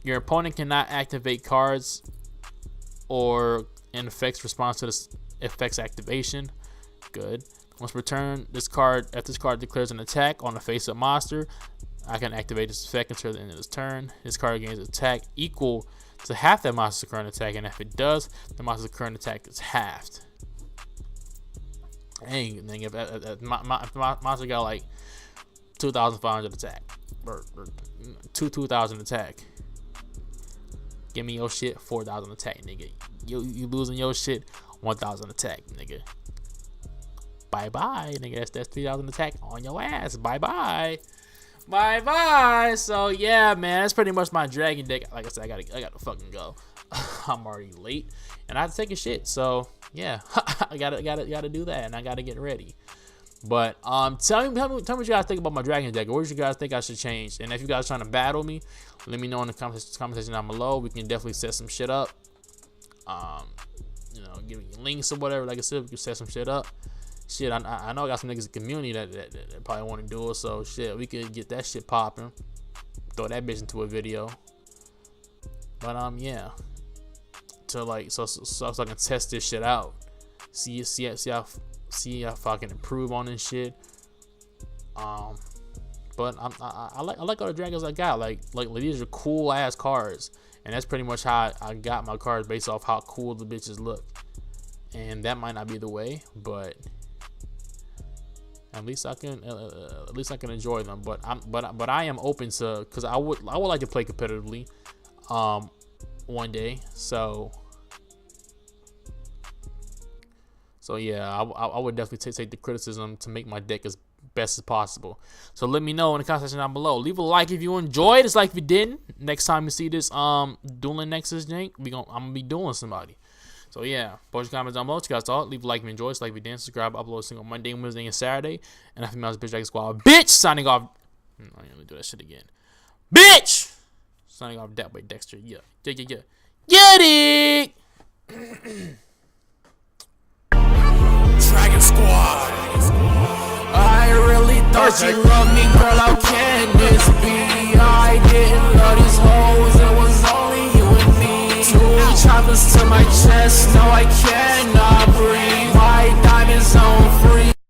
Your opponent cannot activate cards or in effects response to this effect's activation. Good. Once per turn, if this card declares an attack on a face-up monster, I can activate this effect until the end of this turn. This card gains attack equal to half that monster's current attack, and if it does, the monster's current attack is halved. Dang, if my monster got like 2,500 attack or 2,000 attack, give me your shit 4,000 attack, nigga. You losing your shit 1,000 attack, nigga. Bye bye, nigga. That's 3,000 attack on your ass. Bye bye. So yeah, man, that's pretty much my dragon deck. Like I said, I gotta fucking go. I'm already late, and I have to take a shit. So yeah, I gotta do that, and I gotta get ready. But tell me what you guys think about my dragon deck. What do you guys think I should change? And if you guys trying to battle me, let me know in the comment section down below. We can definitely set some shit up. You know, give me links or whatever. Like I said, we can set some shit up. Shit, I know I got some niggas in the community that probably want to do it. So shit, we could get that shit popping. Throw that bitch into a video. But yeah, so I can test this shit out. see if I can improve on this shit. But I like all the dragons I got. Like these are cool ass cards, and that's pretty much how I got my cards, based off how cool the bitches look. And that might not be the way, but at least I can enjoy them. But I am open to, because I would like to play competitively one day. So yeah, I would definitely take the criticism to make my deck as best as possible. So let me know in the comment section down below. Leave a like if you enjoyed. Dislike if you didn't. Next time you see this dueling Nexus jank, I'm gonna be dueling somebody. So yeah, post your comments down below. What you guys thought? Leave a like if you enjoyed. Dislike if you didn't. Subscribe. Upload single Monday, Wednesday, and Saturday. And I think that's Bitch Dragon Squad. Bitch, signing off. I'm not gonna do that shit again. Bitch, signing off. That way, Dexter. Yeah. Get it. Dragon Squad. I really thought you loved me, girl. I can't.